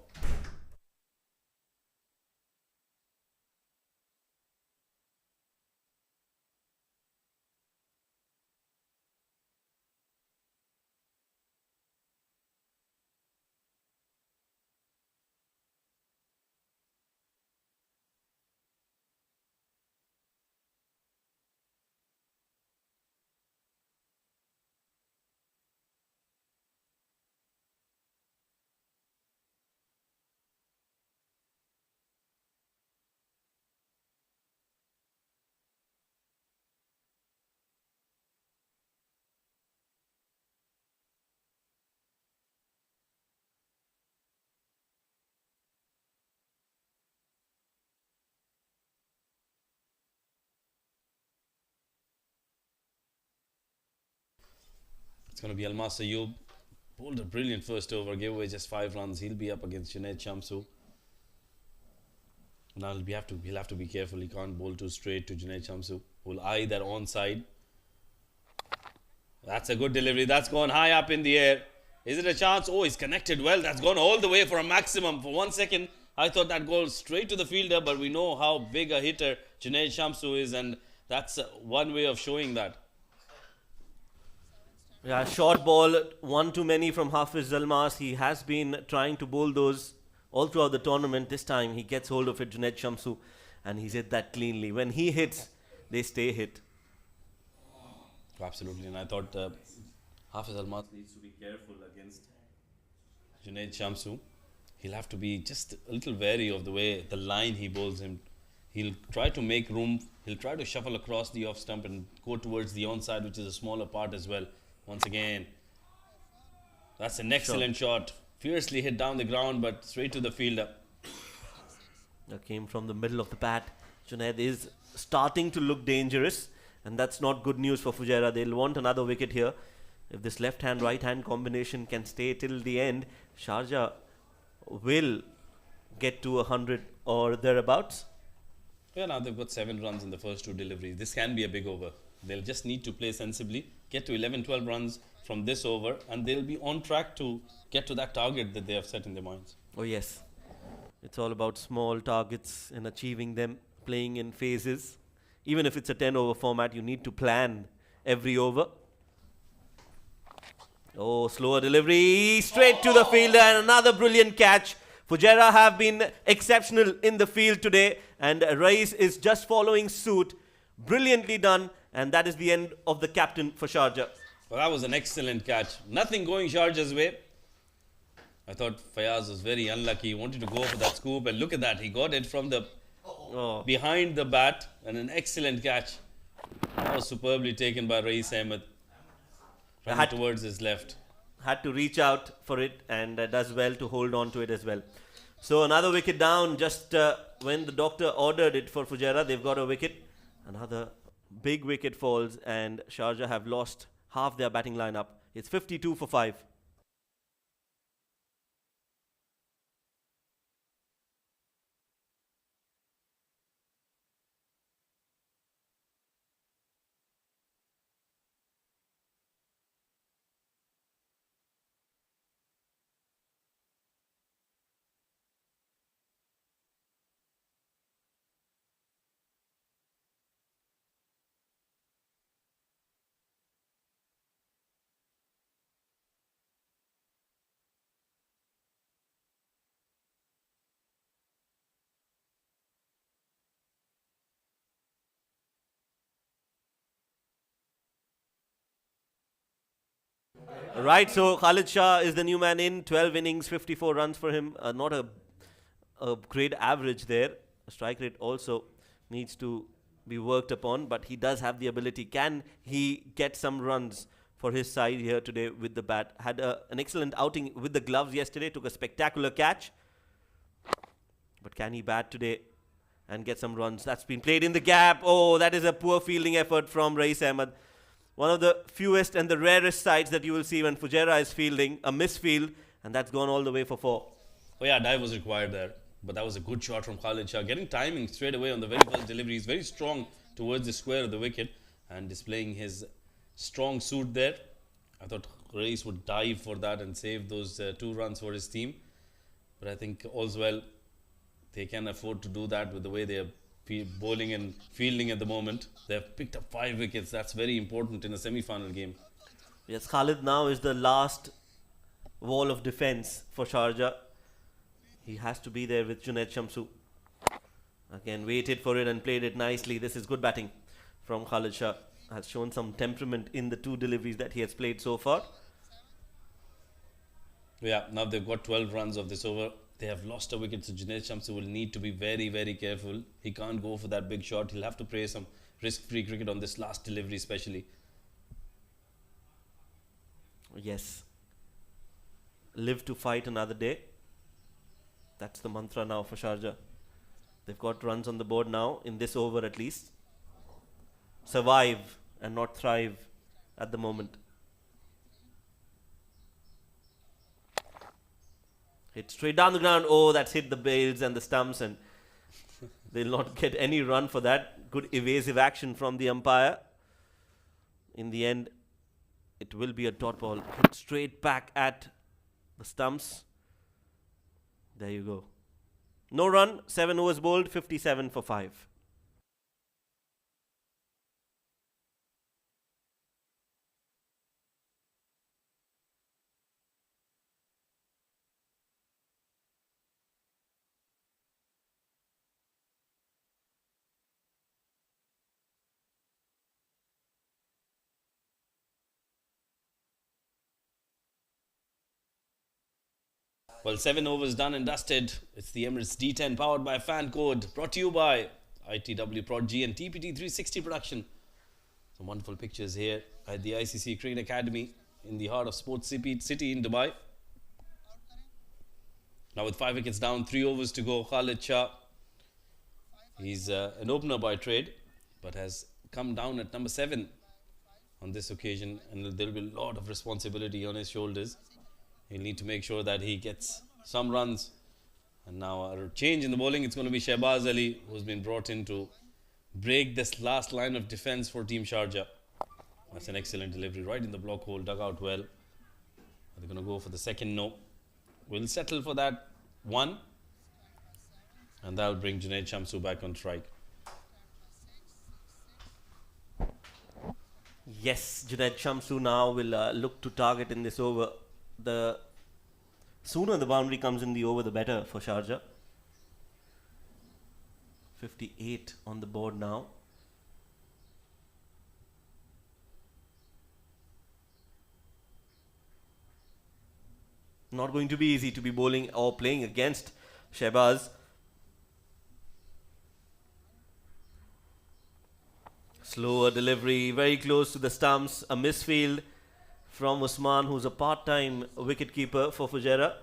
It's going to be Almas Ayub. Bowled a brilliant first over, gave away just 5 runs. He'll be up against Junaid Shamsu. Now he'll have to be careful. He can't bowl too straight to Junaid Shamsu. Will eye that onside. That's a good delivery. That's gone high up in the air. Is it a chance? Oh, he's connected well. That's gone all the way for a maximum. For 1 second, I thought that goes straight to the fielder, but we know how big a hitter Junaid Shamsu is, and that's one way of showing that. Yeah, short ball, one too many from Hafiz Zalmas. He has been trying to bowl those all throughout the tournament. This time he gets hold of it, Junaid Shamsu, and he's hit that cleanly. When he hits, they stay hit. Absolutely, and I thought Hafiz Almas needs to be careful against Junaid Shamsu. He'll have to be just a little wary of the way the line he bowls him. He'll try to make room. He'll try to shuffle across the off stump and go towards the onside, which is a smaller part as well. Once again, that's an excellent shot. Fiercely hit down the ground, but straight to the fielder. That came from the middle of the bat. Junaid is starting to look dangerous, and that's not good news for Fujairah. They'll want another wicket here. If this left-hand, right-hand combination can stay till the end, Sharjah will get to 100 or thereabouts. Yeah, now they've got 7 runs in the first 2 deliveries. This can be a big over. They'll just need to play sensibly, get to 11-12 runs from this over, and they'll be on track to get to that target that they have set in their minds. Oh yes, it's all about small targets and achieving them, playing in phases. Even if it's a 10-over format, you need to plan every over. Oh, slower delivery, straight to the fielder, and another brilliant catch. Fujairah have been exceptional in the field today, and Rais is just following suit. Brilliantly done, and that is the end of the captain for Sharjah. Well, that was an excellent catch. Nothing going Sharjah's way. I thought Fayaz was very unlucky. He wanted to go for that scoop, and look at that. He got it from the behind the bat, and an excellent catch. That was superbly taken by Rais Ahmed. Running towards his left. Had to reach out for it, and does well to hold on to it as well. So another wicket down just when the doctor ordered it for Fujairah. They've got a wicket. Another big wicket falls, and Sharjah have lost half their batting lineup. It's 52 for 5. Right, so Khalid Shah is the new man in. 12 innings, 54 runs for him. Not a great average there. Strike rate also needs to be worked upon, but he does have the ability. Can he get some runs for his side here today with the bat? Had an excellent outing with the gloves yesterday, took a spectacular catch. But can he bat today and get some runs? That's been played in the gap. Oh, that is a poor fielding effort from Rais Ahmed. One of the fewest and the rarest sides that you will see when Fujairah is fielding, a misfield, and that's gone all the way for 4. Oh yeah, dive was required there. But that was a good shot from Khalid Shah. Getting timing straight away on the very first delivery. He's very strong towards the square of the wicket and displaying his strong suit there. I thought Rais would dive for that and save those 2 runs for his team. But I think all's well. They can afford to do that with the way they are bowling and fielding at the moment. They have picked up 5 wickets. That's very important in a semi-final game. Yes, Khalid now is the last wall of defense for Sharjah. He has to be there with Junaid Shamsu. Again, waited for it and played it nicely. This is good batting from Khalid Shah. Has shown some temperament in the 2 deliveries that he has played so far. Yeah, now they've got 12 runs of this over. They have lost a wicket, so Junaid Shamsu will need to be very, very careful. He can't go for that big shot. He'll have to play some risk-free cricket on this last delivery especially. Yes. Live to fight another day. That's the mantra now for Sharjah. They've got runs on the board now, in this over at least. Survive and not thrive at the moment. Hit straight down the ground. Oh, that's hit the bails and the stumps, and they'll not get any run for that. Good evasive action from the umpire. In the end, it will be a dot ball. Hit straight back at The stumps. There you go. No run, 7 overs bowled, 57 for 5. Well, 7 overs done and dusted. It's the Emirates D10 powered by Fan Code. Brought to you by ITW Prod-G and TPT 360 Production. Some wonderful pictures here at the ICC Cricket Academy in the heart of Sports City in Dubai. Now with 5 wickets down, 3 overs to go, Khalid Shah. He's an opener by trade, but has come down at number 7 on this occasion, and there will be a lot of responsibility on his shoulders. He'll need to make sure that he gets some runs. And now a change in the bowling. It's going to be Shehbaz Ali, who's been brought in to break this last line of defense for Team Sharjah. That's an excellent delivery right in the block hole, dug out well. They're going to go for the second no. We'll settle for that 1. And that'll bring Junaid Shamsu back on strike. Yes, Junaid Shamsu now will look to target in this over. The sooner the boundary comes in the over, the better for Sharjah. 58 on the board now. Not going to be easy to be bowling or playing against Shehbaz. Slower delivery, very close to the stumps. A misfield from Usman, who's a part-time wicketkeeper for Fujairah.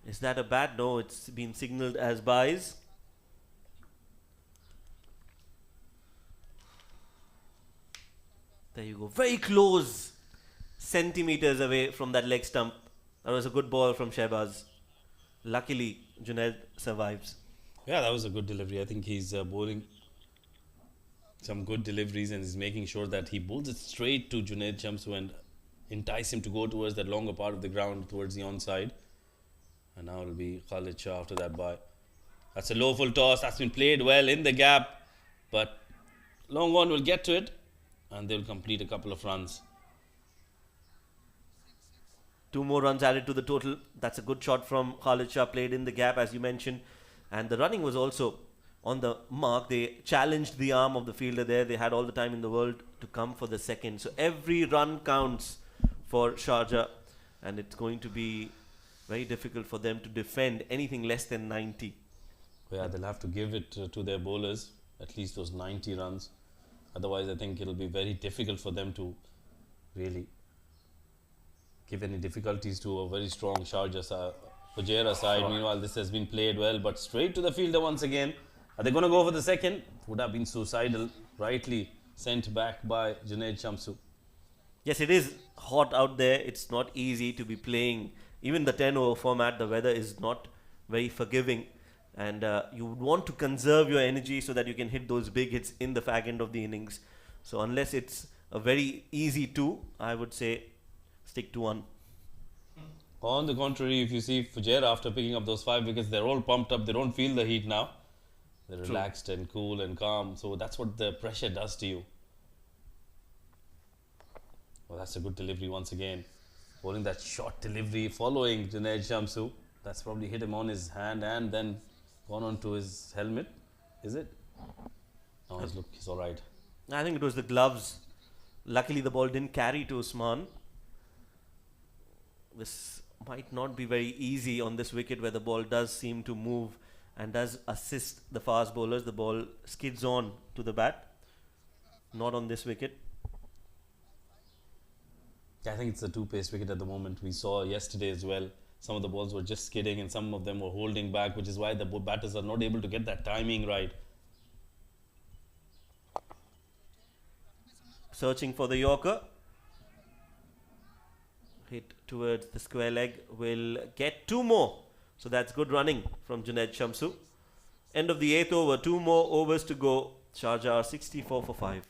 Is that a bat? No, it's been signalled as byes. There you go. Very close. Centimeters away from that leg stump. That was a good ball from Shehbaz. Luckily, Junaid survives. Yeah, that was a good delivery. I think he's bowling some good deliveries and is making sure that he bowls it straight to Junaid Shamsu and entice him to go towards that longer part of the ground, towards the onside. And now it'll be Khalid Shah after that bye. That's a low full toss. That's been played well in the gap. But long on will get to it and they'll complete a couple of runs. 2 more runs added to the total. That's a good shot from Khalid Shah, played in the gap as you mentioned. And the running was also on the mark. They challenged the arm of the fielder there. They had all the time in the world to come for the second. So every run counts for Sharjah, and it's going to be very difficult for them to defend anything less than 90. Yeah, they'll have to give it to their bowlers, at least those 90 runs. Otherwise, I think it'll be very difficult for them to really give any difficulties to a very strong Fujairah side. Meanwhile, this has been played well, but straight to the fielder once again. Are they going to go for the second? Would have been suicidal, rightly sent back by Junaid Shamsu. Yes, it is hot out there. It's not easy to be playing. Even the 10-over format, the weather is not very forgiving. And you would want to conserve your energy so that you can hit those big hits in the fag end of the innings. So unless it's a very easy 2, I would say stick to 1. On the contrary, if you see Fujairah after picking up those 5 wickets, they're all pumped up. They don't feel the heat now. They're relaxed and cool and calm. So that's what the pressure does to you. Well, that's a good delivery once again. Bowling that short delivery following Junaid Shamsu. That's probably hit him on his hand and then gone onto his helmet. Is it? Oh, look, he's alright. I think it was the gloves. Luckily, the ball didn't carry to Usman. This might not be very easy on this wicket where the ball does seem to move and does assist the fast bowlers. The ball skids on to the bat. Not on this wicket. I think it's a 2-pace wicket at the moment. We saw yesterday as well. Some of the balls were just skidding and some of them were holding back, which is why the batters are not able to get that timing right. Searching for the Yorker. Hit towards the square leg. Will get 2 more. So that's good running from Junaid Shamsu. End of the 8th over. 2 more overs to go. Sharjah are 64 for 5.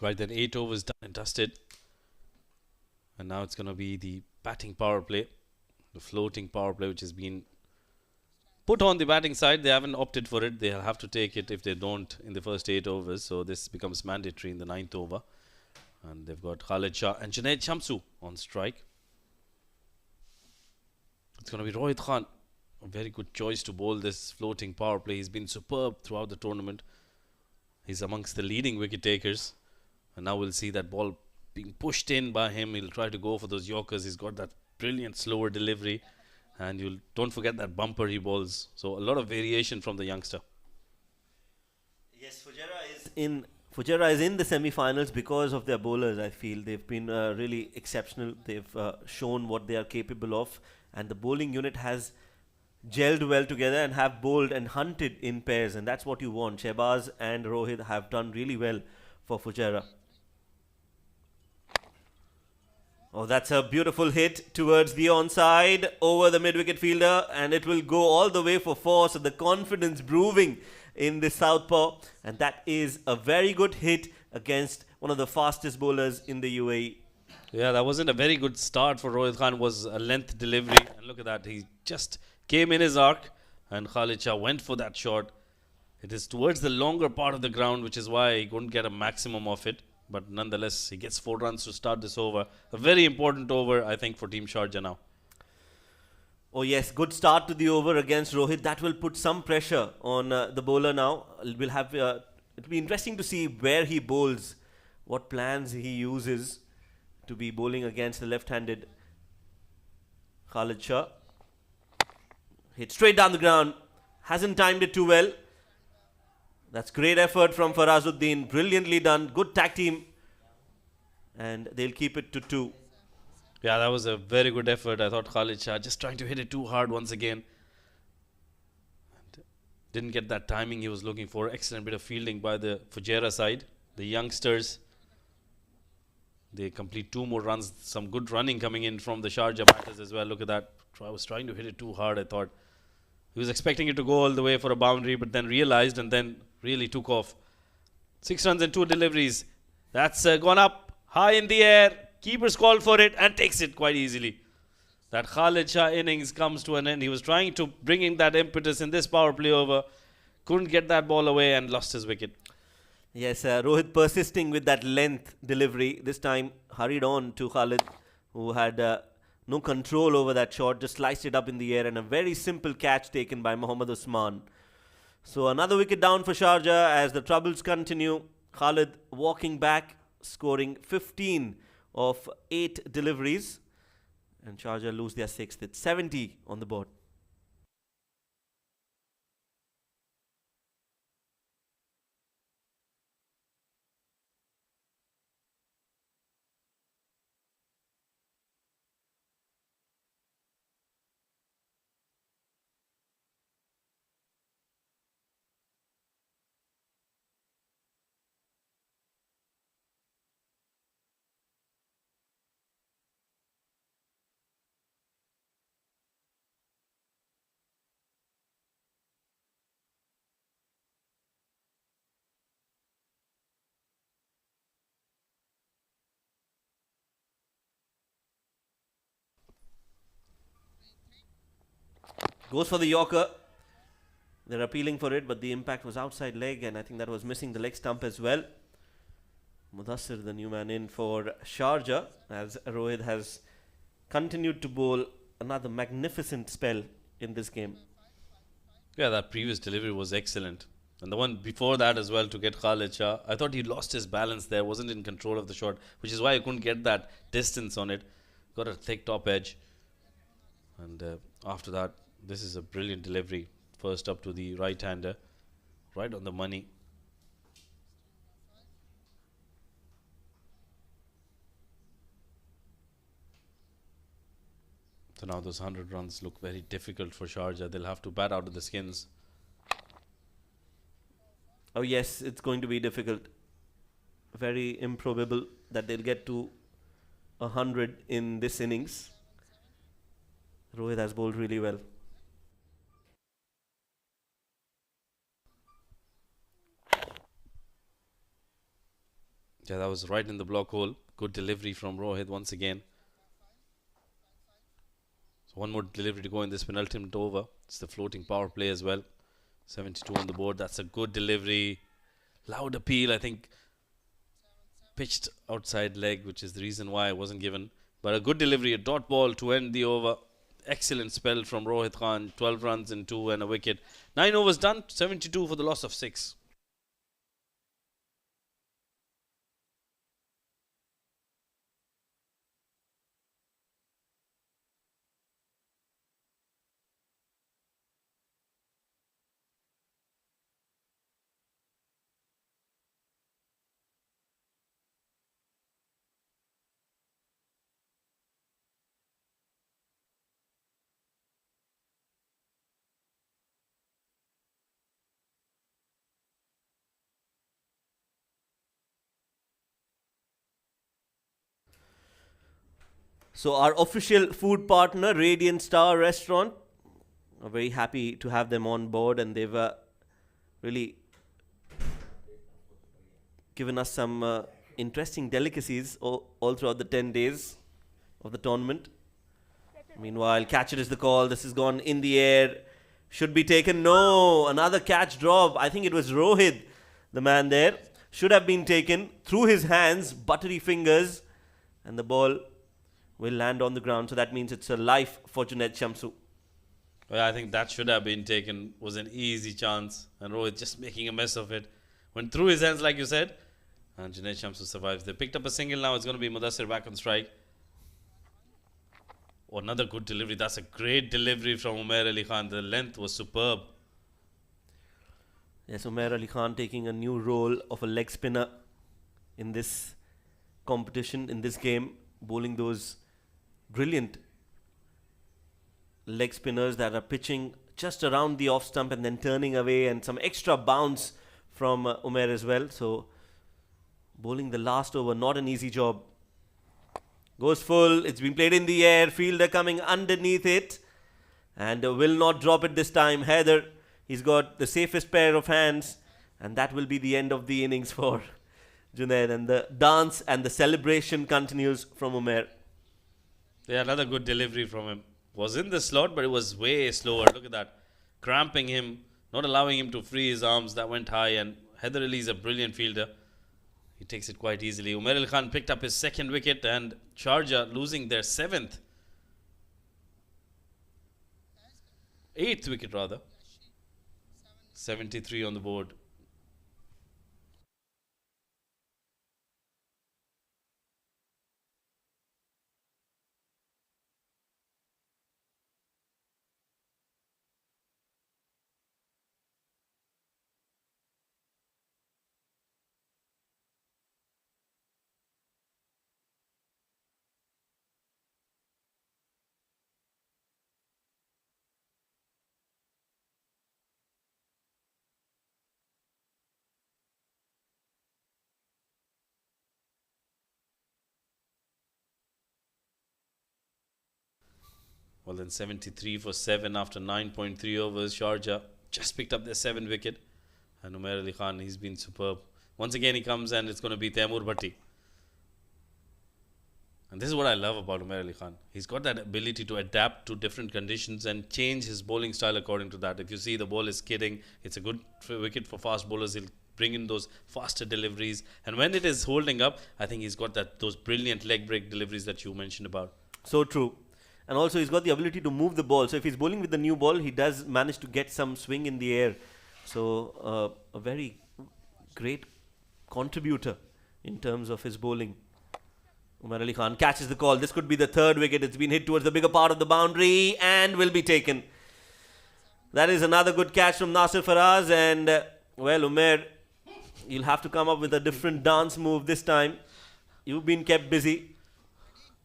Right then, 8 overs done and dusted. And now it's going to be the batting power play, the floating power play, which has been put on the batting side. They haven't opted for it. They'll have to take it if they don't in the first 8 overs. So this becomes mandatory in the 9th over. And they've got Khalid Shah and Junaid Shamsu on strike. It's going to be Rohit Khan. A very good choice to bowl this floating power play. He's been superb throughout the tournament. He's amongst the leading wicket takers. And now we'll see that ball being pushed in by him. He'll try to go for those Yorkers. He's got that brilliant slower delivery. And you don't forget that bumper he bowls. So a lot of variation from the youngster. Yes, Fujairah is in the semi-finals because of their bowlers. I feel they've been really exceptional. They've shown what they are capable of, and the bowling unit has gelled well together and have bowled and hunted in pairs, and that's what you want. Shehbaz and Rohit have done really well for Fujairah. Oh, that's a beautiful hit towards the onside over the mid-wicket fielder, and it will go all the way for 4. So the confidence brewing in the southpaw, and that is a very good hit against one of the fastest bowlers in the UAE. Yeah, that wasn't a very good start for Rohit Khan. It was a length delivery, and look at that. He just came in his arc, and Khalid Shah went for that shot. It is towards the longer part of the ground, which is why he couldn't get a maximum of it. But nonetheless, he gets 4 runs to start this over. A very important over, I think, for Team Sharjah now. Oh yes, good start to the over against Rohit. That will put some pressure on the bowler now. It'll be interesting to see where he bowls, what plans he uses to be bowling against the left-handed Khalid Shah. Hit straight down the ground. Hasn't timed it too well. That's great effort from Farazuddin. Brilliantly done. Good tag team. And they'll keep it to 2. Yeah, that was a very good effort. I thought Khalid Shah just trying to hit it too hard once again. And didn't get that timing he was looking for. Excellent bit of fielding by the Fujairah side. The youngsters, they complete 2 more runs. Some good running coming in from the Sharjah batters as well. Look at that. I was trying to hit it too hard, I thought. He was expecting it to go all the way for a boundary, but then realized and then really took off. 6 runs and 2 deliveries. That's gone up high in the air. Keeper's called for it and takes it quite easily. That Khalid Shah innings comes to an end. He was trying to bring in that impetus in this power play over. Couldn't get that ball away and lost his wicket. Yes, Rohit persisting with that length delivery. This time hurried on to Khalid, who had no control over that shot. Just sliced it up in the air, and a very simple catch taken by Mohammad Usman. So another wicket down for Sharjah as the troubles continue. Khalid walking back, scoring 15 of 8 deliveries, and Sharjah lose their 6th. It's 70 on the board. Goes for the Yorker. They're appealing for it, but the impact was outside leg, and I think that was missing the leg stump as well. Mudassir, the new man in for Sharjah, as Rohit has continued to bowl another magnificent spell in this game. Yeah, that previous delivery was excellent. And the one before that as well to get Khalid Shah. I thought he lost his balance there, wasn't in control of the shot, which is why he couldn't get that distance on it. Got a thick top edge. And after that, this is a brilliant delivery. First up to the right-hander. Right on the money. So now those 100 runs look very difficult for Sharjah. They'll have to bat out of the skins. Oh yes, it's going to be difficult. Very improbable that they'll get to 100 in this innings. Rohit has bowled really well. Yeah, that was right in the block hole. Good delivery from Rohit once again. So one more delivery to go in this penultimate over. It's the floating power play as well. 72 on the board. That's a good delivery. Loud appeal, I think. Pitched outside leg, which is the reason why it wasn't given. But a good delivery, a dot ball to end the over. Excellent spell from Rohit Khan. 12 runs in 2 and a wicket. 9 overs done. 72 for the loss of 6. So our official food partner, Radiant Star Restaurant, are very happy to have them on board, and they've really given us some interesting delicacies all throughout the 10 days of the tournament. Meanwhile, catch it is the call. This has gone in the air. Should be taken. No, another catch drop. I think it was Rohit, the man there. Should have been taken through his hands, buttery fingers, and the ball will land on the ground. So that means it's a life for Junaid Shamsu. Well, I think that should have been taken. Was an easy chance. And Rohit just making a mess of it. Went through his hands, like you said. And Junaid Shamsu survives. They picked up a single now. It's going to be Mudassir back on strike. Oh, another good delivery. That's a great delivery from Umair Ali Khan. The length was superb. Yes, Umair Ali Khan taking a new role of a leg spinner in this competition, in this game, bowling those brilliant leg spinners that are pitching just around the off stump and then turning away, and some extra bounce from Umair as well. So bowling the last over, not an easy job. Goes full, it's been played in the air, fielder coming underneath it and will not drop it this time. Haider, he's got the safest pair of hands, and that will be the end of the innings for Junaid, and the dance and the celebration continues from Umair. Yeah, another good delivery from him. Was in the slot, but it was way slower. Look at that. Cramping him, not allowing him to free his arms. That went high, and Haider Ali is a brilliant fielder. He takes it quite easily. Umair Ali Khan picked up his 2nd wicket, and Sharjah losing their 8th wicket rather. 73 on the board. Well, then 73 for 7 after 9.3 overs. Sharjah just picked up their 7th wicket. And Umair Ali Khan, he's been superb. Once again, he comes and it's going to be Taimur Bhatti. And this is what I love about Umair Ali Khan. He's got that ability to adapt to different conditions and change his bowling style according to that. If you see the ball is skidding, it's a good wicket for fast bowlers. He'll bring in those faster deliveries. And when it is holding up, I think he's got those brilliant leg break deliveries that you mentioned about. So true. And also he's got the ability to move the ball. So if he's bowling with the new ball, he does manage to get some swing in the air. So a very great contributor in terms of his bowling. Umair Ali Khan catches the call. This could be the 3rd wicket. It's been hit towards the bigger part of the boundary and will be taken. That is another good catch from Nasir Faraz. And well, Umair, you'll have to come up with a different dance move this time. You've been kept busy.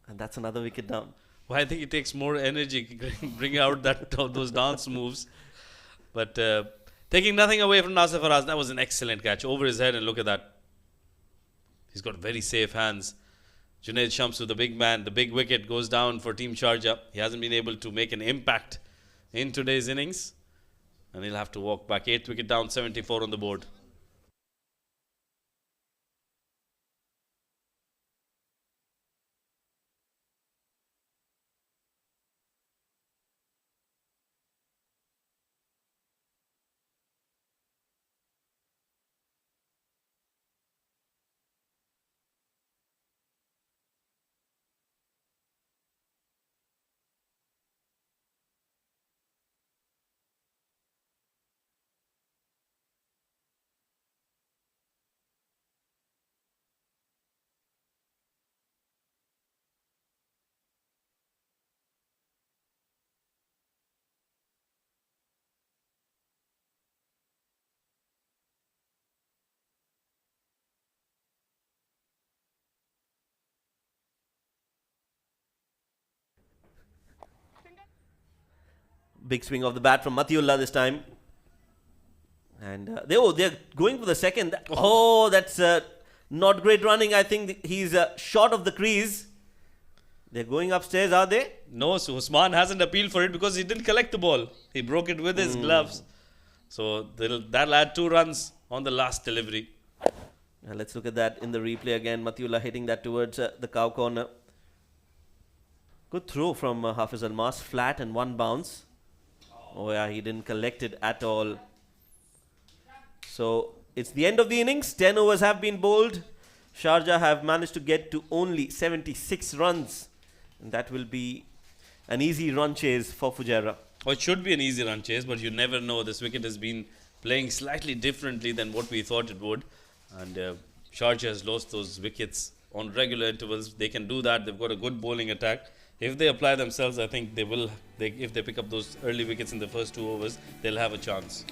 And that's another wicket down. Well, I think it takes more energy bring out those dance moves. But taking nothing away from Nasir Faraz, that was an excellent catch. Over his head, and look at that. He's got very safe hands. Junaid Shamsu, the big man, the big wicket goes down for Team Sharjah. He hasn't been able to make an impact in today's innings. And he'll have to walk back. 8th wicket down, 74 on the board. Big swing of the bat from Matiullah this time. And they're going for the second. Oh, that's not great running. I think he's short of the crease. They're going upstairs, are they? No, so Usman hasn't appealed for it because he didn't collect the ball. He broke it with his gloves. So that'll add 2 runs on the last delivery. Let's look at that in the replay again. Matiullah hitting that towards the cow corner. Good throw from Hafiz Almas. Flat and 1 bounce. Oh yeah, he didn't collect it at all. So it's the end of the innings. 10 overs have been bowled. Sharjah have managed to get to only 76 runs. And that will be an easy run chase for Fujairah. Well, it should be an easy run chase, but you never know. This wicket has been playing slightly differently than what we thought it would. And Sharjah has lost those wickets on regular intervals. They can do that. They've got a good bowling attack. If they apply themselves, I think they will. If they pick up those early wickets in the first 2 overs, they'll have a chance.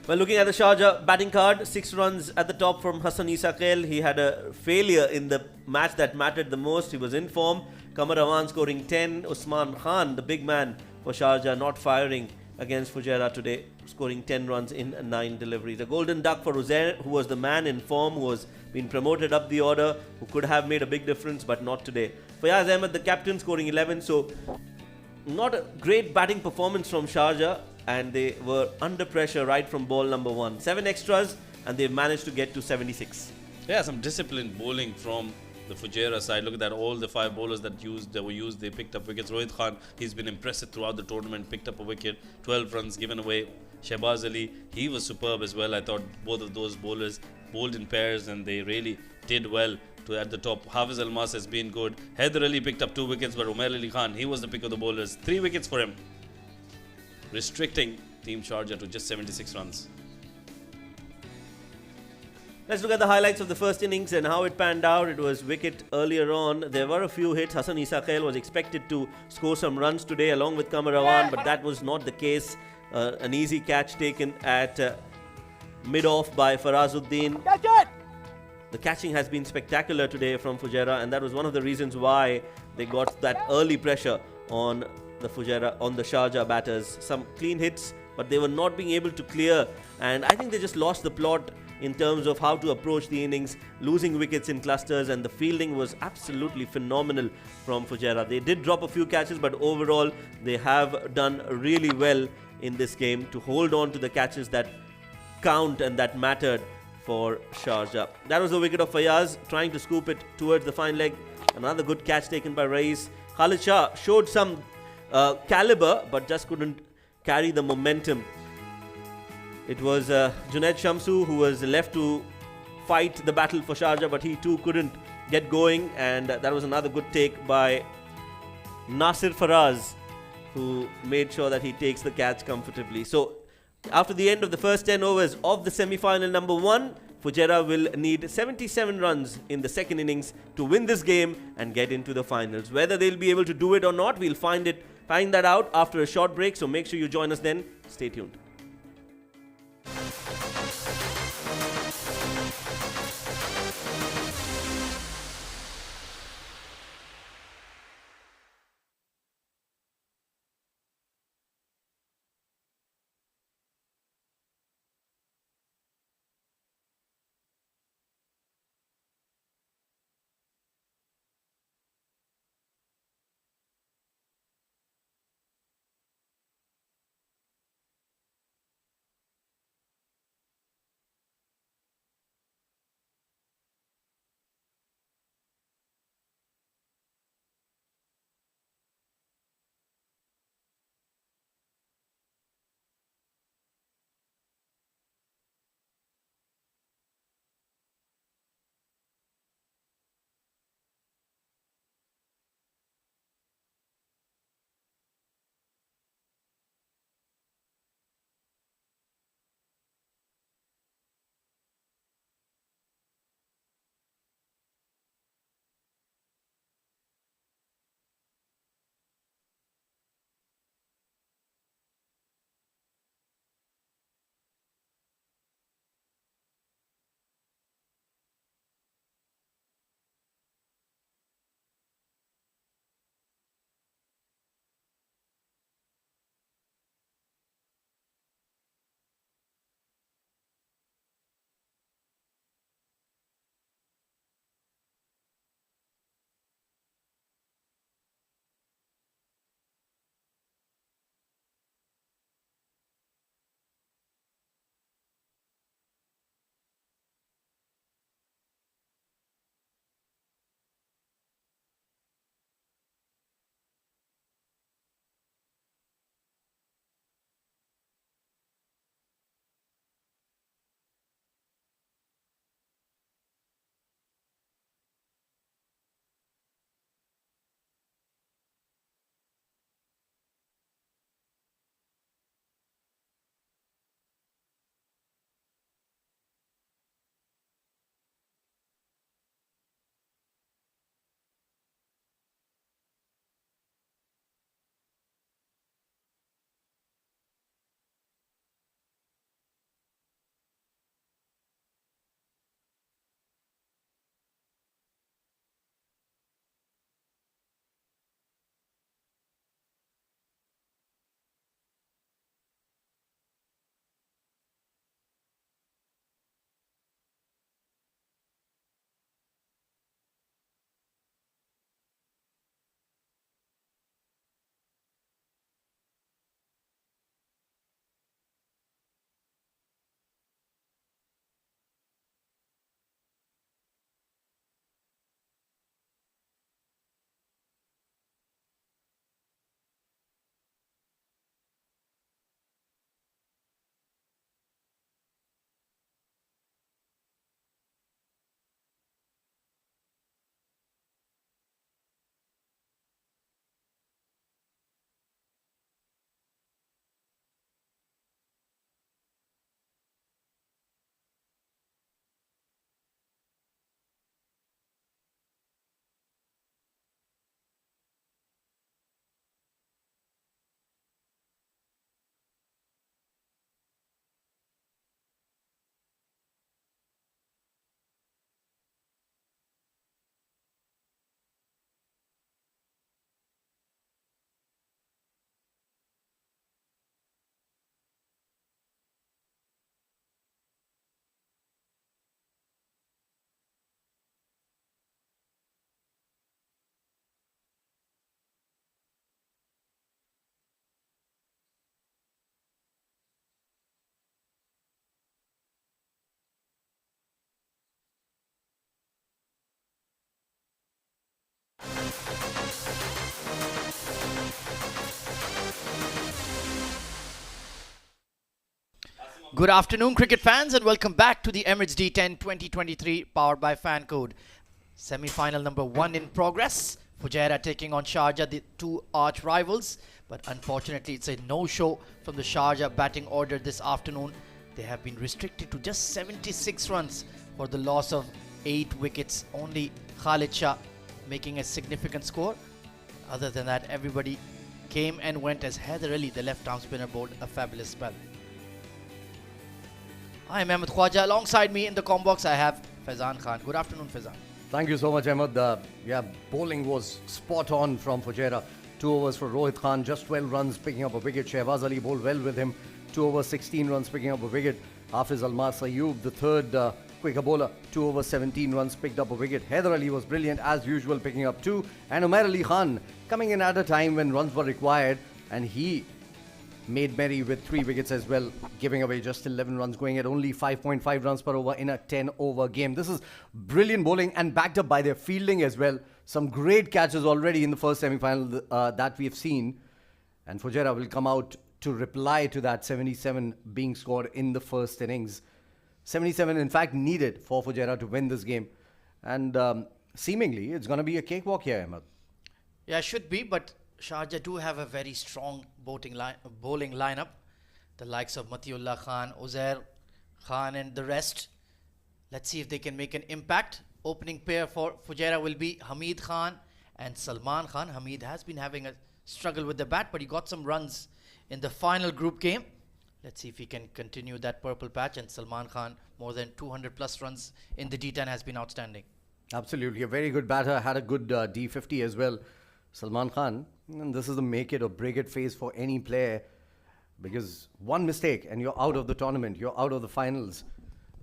Well, looking at the Sharjah batting card, 6 runs at the top from Hassan Isaqel. He had a failure in the match that mattered the most. He was in form. Qamar Awan scoring 10. Usman Khan, the big man for Sharjah, not firing against Fujairah today, scoring 10 runs in 9 deliveries. A golden duck for Uzair, who was the man in form, who was been promoted up the order, who could have made a big difference, but not today. Fayaz Ahmed, the captain, scoring 11. So, not a great batting performance from Sharjah. And they were under pressure right from ball number 1. 7 extras, and they've managed to get to 76. Yeah, some disciplined bowling from the Fujairah side. Look at that, all the 5 bowlers that were used, they picked up wickets. Rohit Khan, he's been impressive throughout the tournament, picked up a wicket, 12 runs given away. Shehbaz Ali, he was superb as well. I thought both of those bowlers bowled in pairs and they really did well at the top. Hafiz Almas has been good. Haider Ali picked up 2 wickets, but Umair Ali Khan, he was the pick of the bowlers. 3 wickets for him, restricting Team Sharjah to just 76 runs. Let's look at the highlights of the first innings and how it panned out. It was wicket earlier on. There were a few hits. Hassan Isaqel was expected to score some runs today along with Qamar Awan, but that was not the case. An easy catch taken at mid-off by Farazuddin. The catching has been spectacular today from Fujairah, and that was one of the reasons why they got that early pressure on the Fujairah, on the Sharjah batters. Some clean hits, but they were not being able to clear, and I think they just lost the plot in terms of how to approach the innings, losing wickets in clusters, and the fielding was absolutely phenomenal from Fujairah. They did drop a few catches, but overall they have done really well in this game to hold on to the catches that count and that mattered for Sharjah. That was the wicket of Fayaz, trying to scoop it towards the fine leg. Another good catch taken by Rais. Khalid Shah showed some caliber, but just couldn't carry the momentum. It was Junaid Shamsu who was left to fight the battle for Sharjah, but he too couldn't get going, and that was another good take by Nasir Faraz, who made sure that he takes the catch comfortably. So after the end of the first 10 overs of the semi-final number 1, Fujairah will need 77 runs in the second innings to win this game and get into the finals. Whether they'll be able to do it or not, we'll find that out after a short break. So make sure you join us then. Stay tuned. Good afternoon, cricket fans, and welcome back to the Emirates D10 2023 powered by FanCode. Semi-final number 1 in progress. Fujairah taking on Sharjah, the two arch rivals. But unfortunately, it's a no-show from the Sharjah batting order this afternoon. They have been restricted to just 76 runs for the loss of 8 wickets. Only Khalid Shah making a significant score. Other than that, everybody came and went as Haider Ali, the left-arm spinner, bowled a fabulous spell. I am Ahmed Khwaja. Alongside me in the comm box, I have Faizan Khan. Good afternoon, Faizan. Thank you so much, Ahmed. Bowling was spot on from Fujairah. 2 overs for Rohit Khan, just 12 runs, picking up a wicket. Shehbaz Ali bowled well with him. 2 overs, 16 runs, picking up a wicket. Hafiz Almas Ayub, the third quicker bowler, 2 overs, 17 runs, picked up a wicket. Haider Ali was brilliant as usual, picking up 2. And Umair Ali Khan coming in at a time when runs were required, and he made merry with 3 wickets as well, giving away just 11 runs, going at only 5.5 runs per over in a 10-over game. This is brilliant bowling and backed up by their fielding as well. Some great catches already in the first semi-final that we've seen. And Fujairah will come out to reply to that 77 being scored in the first innings. 77, in fact, needed for Fujairah to win this game. And seemingly, it's going to be a cakewalk here, Ahmed. Yeah, it should be, but Sharjah do have a very strong bowling lineup. The likes of Matiullah Khan, Uzair Khan and the rest. Let's see if they can make an impact. Opening pair for Fujairah will be Hamid Khan and Salman Khan. Hamid has been having a struggle with the bat, but he got some runs in the final group game. Let's see if he can continue that purple patch. And Salman Khan, more than 200 plus runs in the D10, has been outstanding. Absolutely, a very good batter, had a good D50 as well. Salman Khan, and this is the make it or break it phase for any player, because one mistake and you're out of the tournament, you're out of the finals.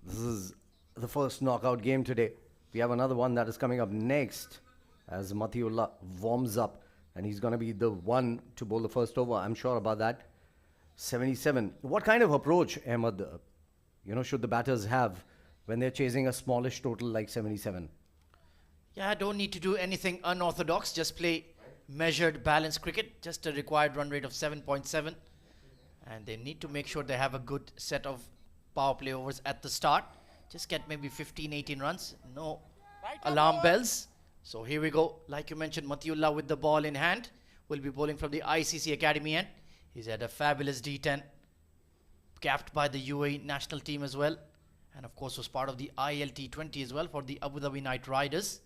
This is the first knockout game today. We have another one that is coming up next as Matiullah warms up, and he's going to be the one to bowl the first over. I'm sure about that. 77. What kind of approach, Ahmed, should the batters have when they're chasing a smallish total like 77? Yeah, don't need to do anything unorthodox. Just play measured, balanced cricket. Just a required run rate of 7.7. And they need to make sure they have a good set of power play overs at the start. Just get maybe 15, 18 runs. No alarm bells. So here we go. Like you mentioned, Matiullah with the ball in hand will be bowling from the ICC Academy end. He's had a fabulous D10, capped by the UAE national team as well. And of course was part of the ILT20 as well for the Abu Dhabi Knight Riders.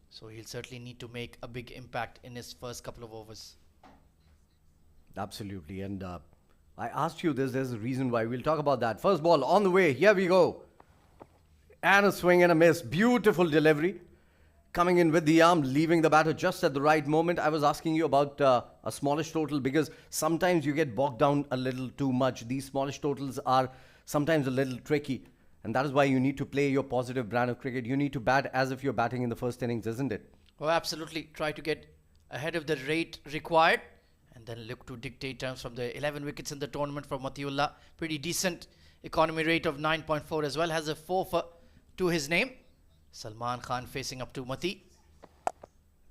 So he'll certainly need to make a big impact in his first couple of overs. Absolutely. And I asked you this, there's a reason why. We'll talk about that. First ball on the way. Here we go. And a swing and a miss. Beautiful delivery. Coming in with the arm, leaving the batter just at the right moment. I was asking you about a smallish total because sometimes you get bogged down a little too much. These smallish totals are sometimes a little tricky. And that is why you need to play your positive brand of cricket. You need to bat as if you're batting in the first innings, isn't it? Oh, absolutely. Try to get ahead of the rate required and then look to dictate terms from the 11 wickets in the tournament for Matiullah. Pretty decent economy rate of 9.4 as well. Has a 4 to his name. Salman Khan facing up to Mati.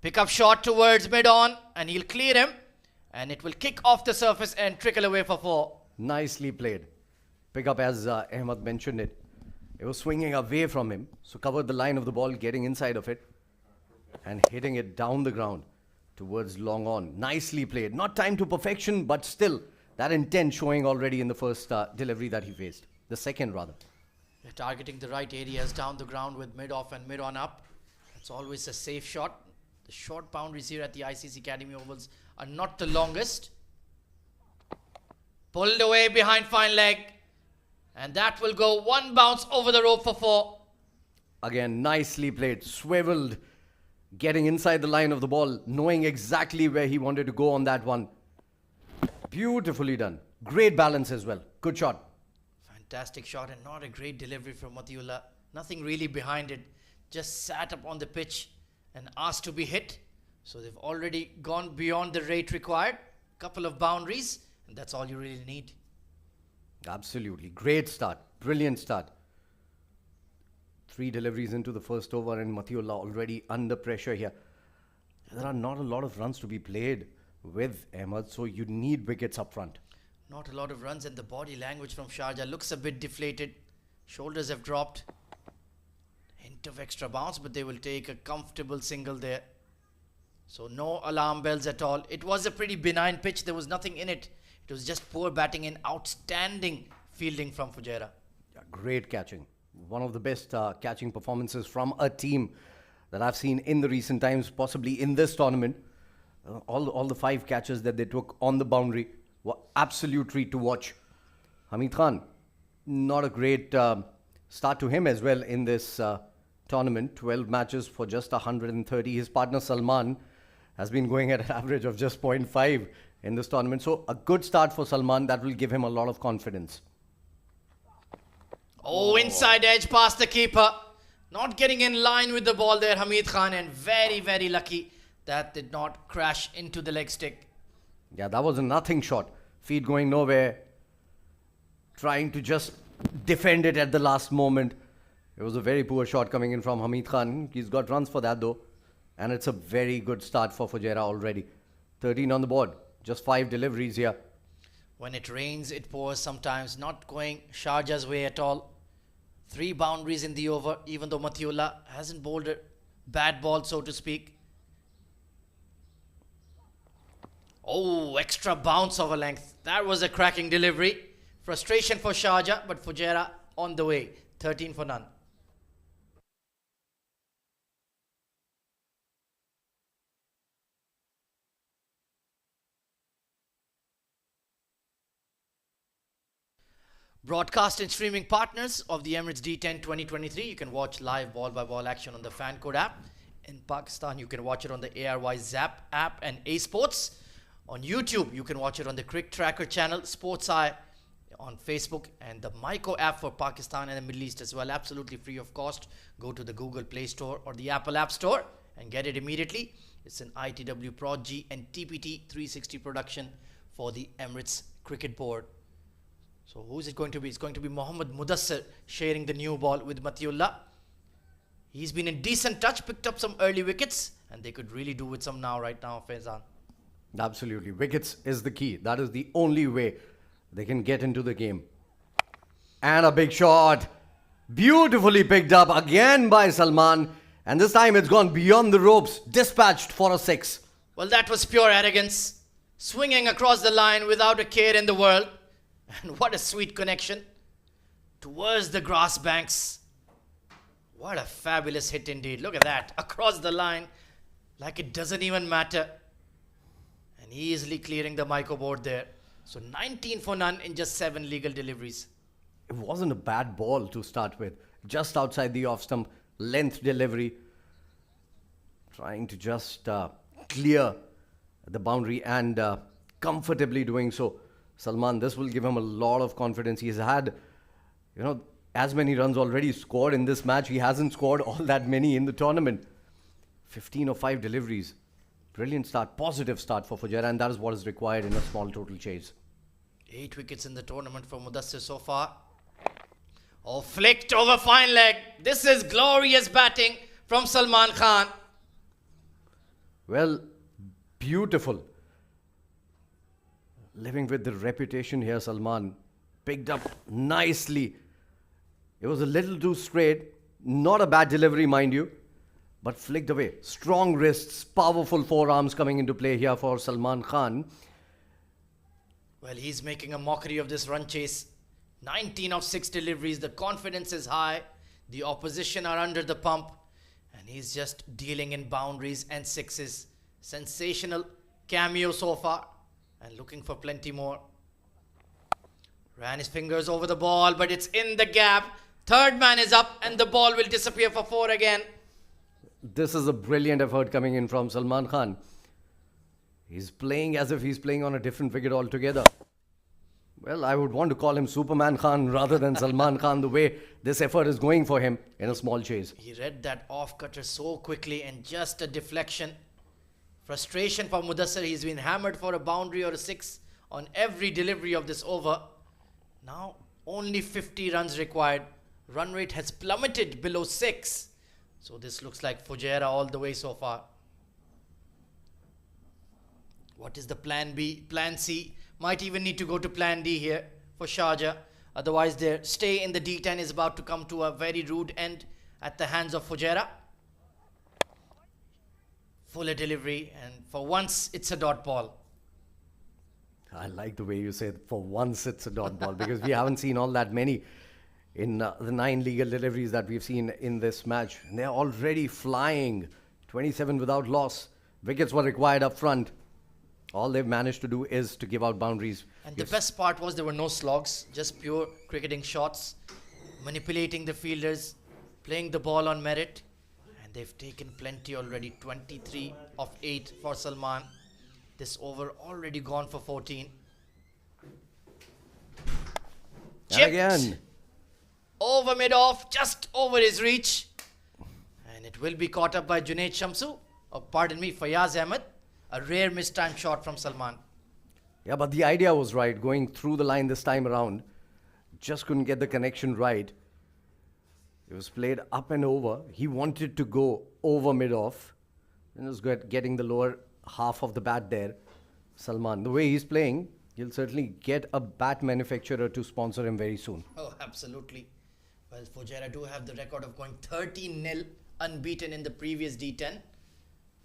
Pick up shot towards mid-on and he'll clear him. And it will kick off the surface and trickle away for 4. Nicely played. Pick up as Ahmed mentioned it. It was swinging away from him, so covered the line of the ball, getting inside of it and hitting it down the ground towards long on. Nicely played. Not timed to perfection, but still that intent showing already in the first delivery that he faced. The second, rather. They're targeting the right areas down the ground with mid-off and mid-on up. That's always a safe shot. The short boundaries here at the ICC Academy ovals are not the longest. Pulled away behind fine leg. And that will go one bounce over the rope for 4. Again, nicely played. Swiveled, getting inside the line of the ball, knowing exactly where he wanted to go on that one. Beautifully done. Great balance as well. Good shot. Fantastic shot and not a great delivery from Matiullah. Nothing really behind it. Just sat up on the pitch and asked to be hit. So they've already gone beyond the rate required. Couple of boundaries and that's all you really need. Absolutely. Great start. Brilliant start. 3 deliveries into the first over and Matiullah already under pressure here. There are not a lot of runs to be played with, Ahmed, so you need wickets up front. Not a lot of runs, and the body language from Sharjah looks a bit deflated. Shoulders have dropped. Hint of extra bounce, but they will take a comfortable single there. So no alarm bells at all. It was a pretty benign pitch. There was nothing in it. It was just poor batting and outstanding fielding from Fujairah. Yeah, great catching. One of the best catching performances from a team that I've seen in the recent times, possibly in this tournament. All the 5 catches that they took on the boundary were absolute treat to watch. Hamid Khan, not a great start to him as well in this tournament. 12 matches for just 130. His partner Salman has been going at an average of just 0.5 in this tournament. So a good start for Salman. That will give him a lot of confidence. Oh, inside edge past the keeper. Not getting in line with the ball there, Hamid Khan, and very, very lucky that did not crash into the leg stick. Yeah, that was a nothing shot. Feet going nowhere. Trying to just defend it at the last moment. It was a very poor shot coming in from Hamid Khan. He's got runs for that though. And it's a very good start for Fujairah already. 13 on the board. Just 5 deliveries here. When it rains, it pours sometimes. Not going Sharjah's way at all. 3 boundaries in the over, even though Matiullah hasn't bowled a bad ball, so to speak. Oh, extra bounce of a length. That was a cracking delivery. Frustration for Sharjah, but Fujairah on the way. 13 for none. Broadcast and streaming partners of the Emirates D10 2023. You can watch live ball-by-ball action on the FanCode app. In Pakistan, you can watch it on the ARY Zap app and A Sports. On YouTube, you can watch it on the CricTracker channel, Sports Eye on Facebook, and the Myco app for Pakistan and the Middle East as well. Absolutely free of cost. Go to the Google Play Store or the Apple App Store and get it immediately. It's an ITW Prod G and TPT 360 production for the Emirates Cricket Board. So who is it going to be? It's going to be Mohammad Mudassir sharing the new ball with Matiullah. He's been in decent touch, picked up some early wickets, and they could really do with some right now, Faizan. Absolutely. Wickets is the key. That is the only way they can get into the game. And a big shot. Beautifully picked up again by Salman. And this time it's gone beyond the ropes. Dispatched for a 6. Well, that was pure arrogance. Swinging across the line without a care in the world. And what a sweet connection. Towards the grass banks. What a fabulous hit indeed. Look at that. Across the line. Like it doesn't even matter. And easily clearing the Myco board there. So 19 for none in just 7 legal deliveries. It wasn't a bad ball to start with. Just outside the off stump. Length delivery. Trying to just clear the boundary and comfortably doing so. Salman, this will give him a lot of confidence. He's had, as many runs already scored in this match. He hasn't scored all that many in the tournament. 15 or 5 deliveries. Brilliant start, positive start for Fujairah, and that is what is required in a small total chase. 8 wickets in the tournament for Mudassir so far. Oh, flicked over fine leg. This is glorious batting from Salman Khan. Well, beautiful. Living with the reputation here, Salman. Picked up nicely. It was a little too straight. Not a bad delivery, mind you. But flicked away. Strong wrists, powerful forearms coming into play here for Salman Khan. Well, he's making a mockery of this run chase. 19 of 6 deliveries. The confidence is high. The opposition are under the pump. And he's just dealing in boundaries and sixes. Sensational cameo so far. And looking for plenty more. Ran his fingers over the ball, but it's in the gap. Third man is up and the ball will disappear for 4 again. This is a brilliant effort coming in from Salman Khan. He's playing as if he's playing on a different wicket altogether. Well, I would want to call him Superman Khan rather than Salman Khan, the way this effort is going for him in a small chase. He read that off-cutter so quickly and just a deflection. Frustration for Mudassir. He's been hammered for a boundary or a 6 on every delivery of this over. Now, only 50 runs required. Run rate has plummeted below 6. So this looks like Fujairah all the way so far. What is the plan B? Plan C Might even need to go to plan D here for Sharjah. Otherwise, their stay in the D10 is about to come to a very rude end at the hands of Fujairah. Fuller delivery, and for once, it's a dot ball. I like the way you say for once it's a dot ball because we haven't seen all that many in the 9 legal deliveries that we've seen in this match. And they're already flying. 27 without loss. Wickets were required up front. All they've managed to do is to give out boundaries. And the best part was there were no slogs, just pure cricketing shots, manipulating the fielders, playing the ball on merit. And they've taken plenty already, 23 of 8 for Salman. This over already gone for 14. And again. Over mid-off, just over his reach. And it will be caught up by Junaid Shamsu, or pardon me, Fayaz Ahmed. A rare mistimed shot from Salman. Yeah, but the idea was right. Going through the line this time around. Just couldn't get the connection right. It was played up and over. He wanted to go over mid-off. And was getting the lower half of the bat there. Salman, the way he's playing, he'll certainly get a bat manufacturer to sponsor him very soon. Oh, absolutely. Well, Fujairah do have the record of going 13-0 unbeaten in the previous D10.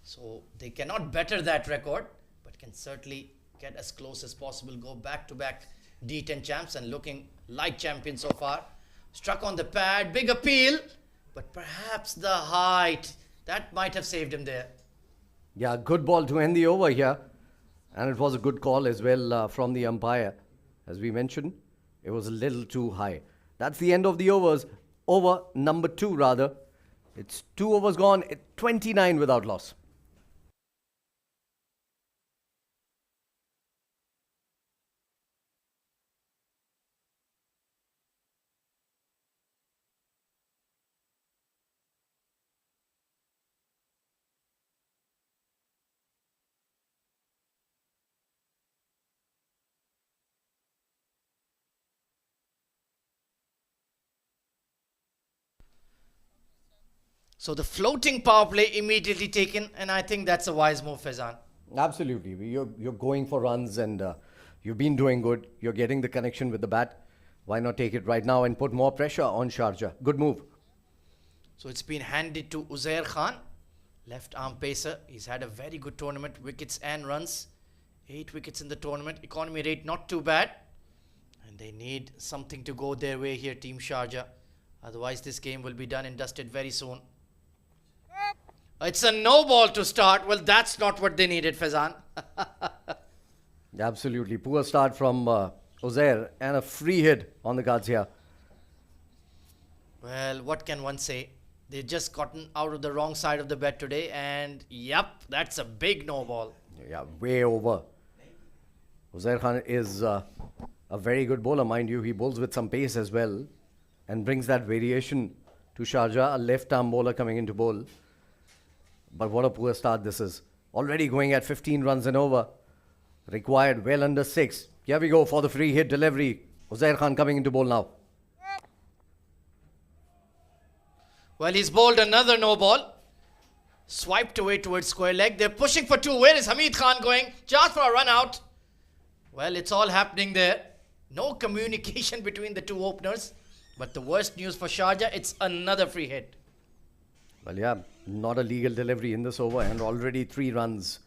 So they cannot better that record, but can certainly get as close as possible, go back-to-back D10 champs and looking like champions so far. Struck on the pad, big appeal, but perhaps the height, that might have saved him there. Yeah, good ball to end the over here. And it was a good call as well from the umpire. As we mentioned, it was a little too high. That's the end of the overs. Over number 2 rather. It's 2 overs gone, 29 without loss. So the floating power play immediately taken, and I think that's a wise move, Faizan. Absolutely. You're going for runs and you've been doing good. You're getting the connection with the bat. Why not take it right now and put more pressure on Sharjah? Good move. So it's been handed to Uzair Khan, left arm pacer. He's had a very good tournament, wickets and runs. 8 wickets in the tournament. Economy rate not too bad. And they need something to go their way here, Team Sharjah. Otherwise, this game will be done and dusted very soon. It's a no ball to start. Well, that's not what they needed, Faizan. Absolutely. Poor start from Uzair and a free hit on the cards here. Well, what can one say? They've just gotten out of the wrong side of the bed today, and yep, that's a big no ball. Yeah, way over. Uzair Khan is a very good bowler, mind you. He bowls with some pace as well and brings that variation to Sharjah, a left-arm bowler coming into bowl. But what a poor start this is. Already going at 15 runs and over. Required well under 6. Here we go for the free hit delivery. Uzair Khan coming into bowl now. Well, he's bowled another no ball. Swiped away towards square leg. They're pushing for 2. Where is Hamid Khan going? Chance for a run out. Well, it's all happening there. No communication between the 2 openers. But the worst news for Sharjah, it's another free hit. Well, yeah, not a legal delivery in this over and already 3 runs.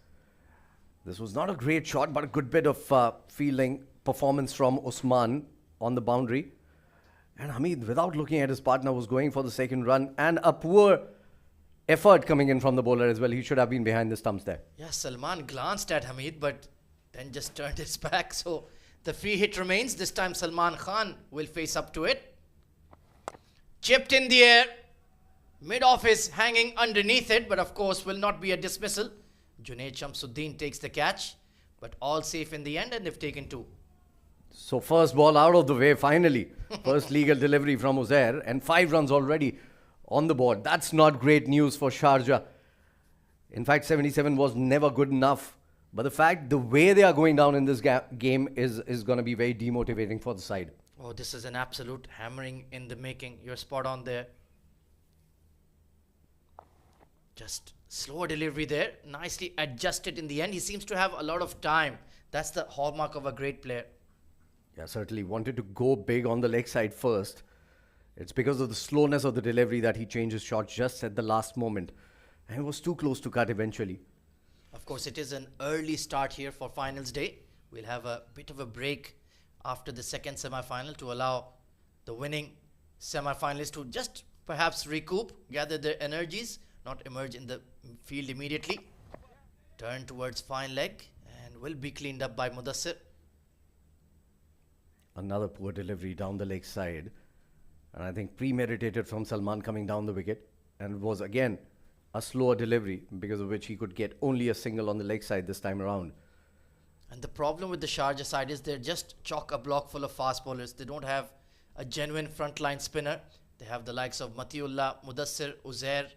This was not a great shot, but a good bit of fielding performance from Usman on the boundary. And Hamid, without looking at his partner, was going for the second run. And a poor effort coming in from the bowler as well. He should have been behind the stumps there. Yeah, Salman glanced at Hamid, but then just turned his back. So the free hit remains. This time Salman Khan will face up to it. Chipped in the air. Mid-off is hanging underneath it, but of course will not be a dismissal. Junaid Shamsuddin takes the catch, but all safe in the end, and they've taken 2. So first ball out of the way, finally. First legal delivery from Uzair, and 5 runs already on the board. That's not great news for Sharjah. In fact, 77 was never good enough. But the way they are going down in this game is going to be very demotivating for the side. Oh, this is an absolute hammering in the making. You're spot on there. Just slower delivery there. Nicely adjusted in the end. He seems to have a lot of time. That's the hallmark of a great player. Yeah, certainly wanted to go big on the leg side first. It's because of the slowness of the delivery that he changed his shot just at the last moment. And it was too close to cut eventually. Of course, it is an early start here for finals day. We'll have a bit of a break after the second semi-final to allow the winning semi-finalists to just perhaps recoup, gather their energies, not emerge in the field immediately. Turn towards fine leg and will be cleaned up by Mudassir. Another poor delivery down the leg side. And I think premeditated from Salman coming down the wicket. And was again a slower delivery because of which he could get only a single on the leg side this time around. And the problem with the Sharjah side is they're just chock a block full of fast bowlers. They don't have a genuine frontline spinner. They have the likes of Matiullah, Mudassir, Uzair.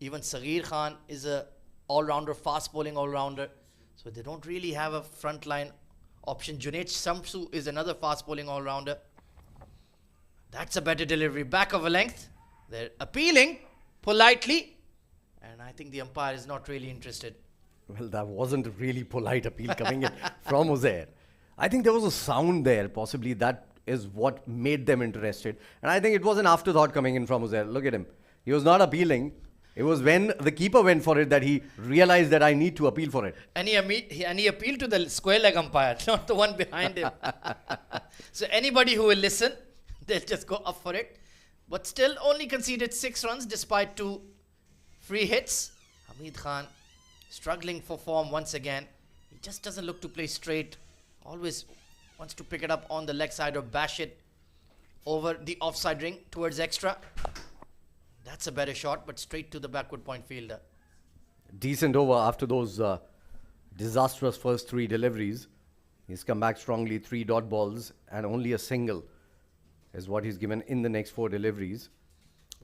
Even Saghir Khan is a all-rounder, fast bowling all-rounder. So they don't really have a frontline option. Junaid Shamsu is another fast bowling all-rounder. That's a better delivery. Back of a length. They're appealing politely. And I think the umpire is not really interested. Well, that wasn't a really polite appeal coming in from Uzair. I think there was a sound there. Possibly that is what made them interested. And I think it was an afterthought coming in from Uzair. Look at him. He was not appealing. It was when the keeper went for it that he realized that I need to appeal for it. And he appealed to the square leg umpire, not the one behind him. So anybody who will listen, they'll just go up for it. But still only conceded 6 runs despite 2 free hits. Hamid Khan struggling for form once again. He just doesn't look to play straight. Always wants to pick it up on the leg side or bash it over the offside ring towards extra. That's a better shot, but straight to the backward point fielder. Decent over after those disastrous first 3 deliveries. He's come back strongly, 3 dot balls and only a single is what he's given in the next 4 deliveries.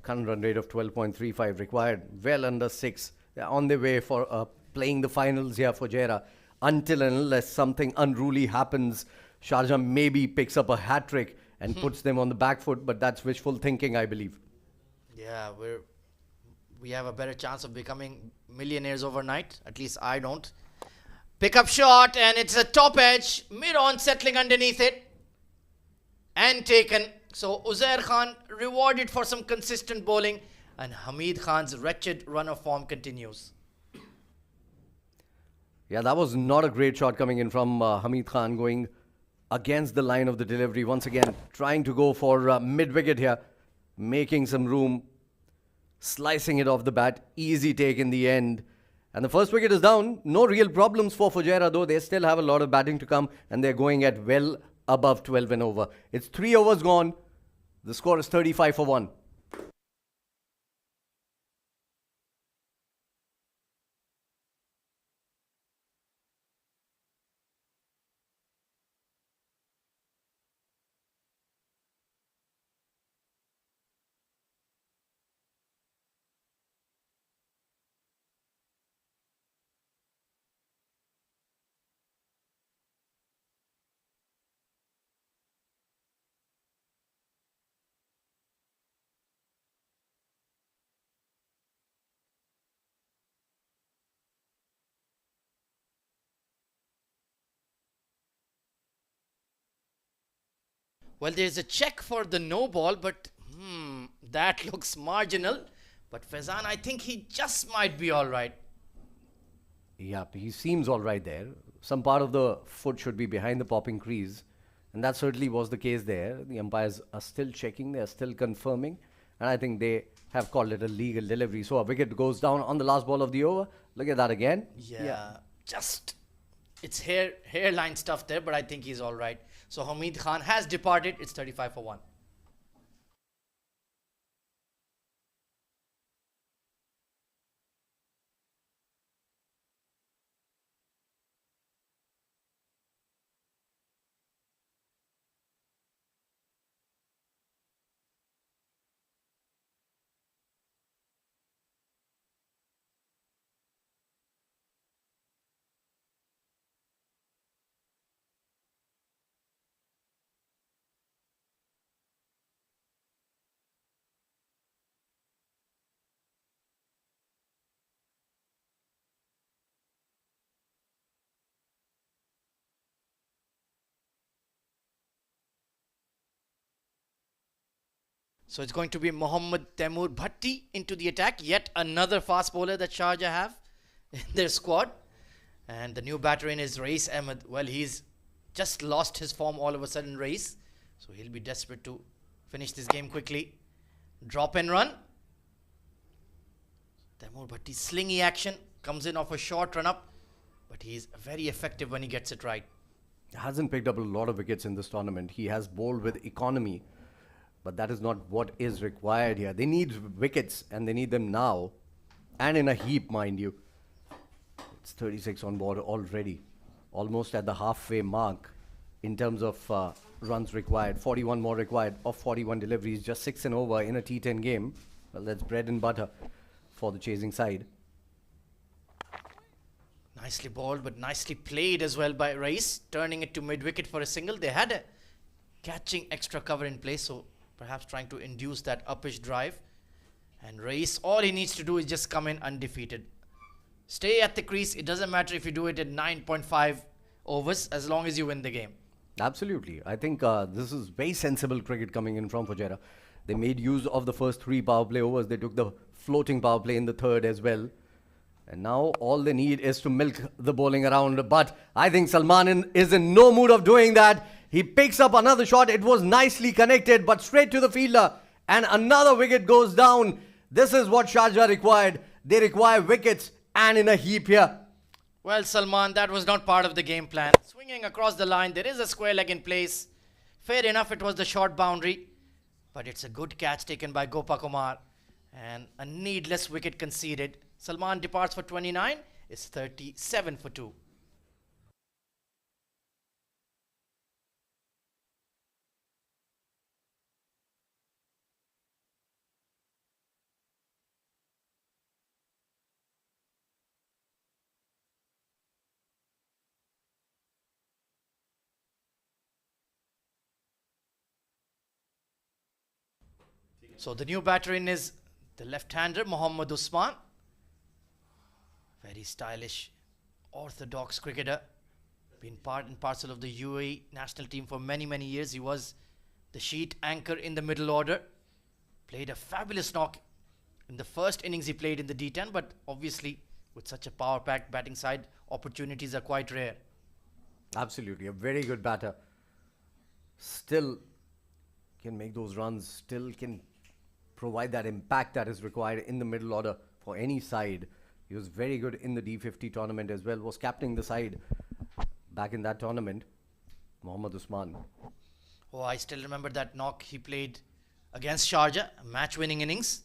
Current run rate of 12.35 required, well under 6. They're on their way for playing the finals here for Fujairah. Until and unless something unruly happens, Sharjah maybe picks up a hat-trick and puts them on the back foot, but that's wishful thinking, I believe. Yeah, we have a better chance of becoming millionaires overnight. At least I don't. Pick up shot, and it's a top edge. Mid-on settling underneath it. And taken. So Uzair Khan rewarded for some consistent bowling. And Hamid Khan's wretched run of form continues. Yeah, that was not a great shot coming in from Hamid Khan, going against the line of the delivery. Once again, trying to go for mid-wicket here. Making some room. Slicing it off the bat. Easy take in the end. And the first wicket is down. No real problems for Fujairah though. They still have a lot of batting to come. And they're going at well above 12 and over. It's 3 overs gone. The score is 35 for 1. Well, there's a check for the no ball, but that looks marginal. But Faizan, I think he just might be all right. Yep, he seems all right there. Some part of the foot should be behind the popping crease. And that certainly was the case there. The umpires are still checking. They are still confirming. And I think they have called it a legal delivery. So a wicket goes down on the last ball of the over. Look at that again. Yeah. Just, it's hairline stuff there, but I think he's all right. So Hamid Khan has departed. It's 35 for 1. So it's going to be Mohammad Temur Bhatti into the attack. Yet another fast bowler that Sharjah have in their squad. And the new batter in is Rais Ahmed. Well, he's just lost his form all of a sudden, Rais. So he'll be desperate to finish this game quickly. Drop and run. Temur Bhatti slingy action. Comes in off a short run up. But he's very effective when he gets it right. Hasn't picked up a lot of wickets in this tournament. He has bowled with economy. But that is not what is required here. They need wickets and they need them now. And in a heap, mind you. It's 36 on board already. Almost at the halfway mark in terms of runs required. 41 more required of 41 deliveries. Just 6 and over in a T10 game. Well, that's bread and butter for the chasing side. Nicely bowled, but nicely played as well by Rais. Turning it to mid-wicket for a single. They had a catching extra cover in place, so perhaps trying to induce that uppish drive. And Rais, all he needs to do is just come in undefeated. Stay at the crease. It doesn't matter if you do it at 9.5 overs as long as you win the game. Absolutely. I think this is very sensible cricket coming in from Fujairah. They made use of the first 3 power play overs. They took the floating power play in the third as well. And now all they need is to milk the bowling around. But I think Salman is in no mood of doing that. He picks up another shot. It was nicely connected, but straight to the fielder. And another wicket goes down. This is what Sharjah required. They require wickets and in a heap here. Well, Salman, that was not part of the game plan. Swinging across the line, there is a square leg in place. Fair enough, it was the short boundary. But it's a good catch taken by Gopakumar. And a needless wicket conceded. Salman departs for 29. It's 37 for 2. So the new batter in is the left-hander, Mohammad Usman. Very stylish, orthodox cricketer. Been part and parcel of the UAE national team for many, many years. He was the sheet anchor in the middle order. Played a fabulous knock in the first innings he played in the D10, but obviously with such a power-packed batting side, opportunities are quite rare. Absolutely. A very good batter. Still can make those runs. Still can provide that impact that is required in the middle order for any side. He was very good in the D50 tournament as well. Was captaining the side back in that tournament. Mohammad Usman. Oh, I still remember that knock he played against Sharjah, a match-winning innings.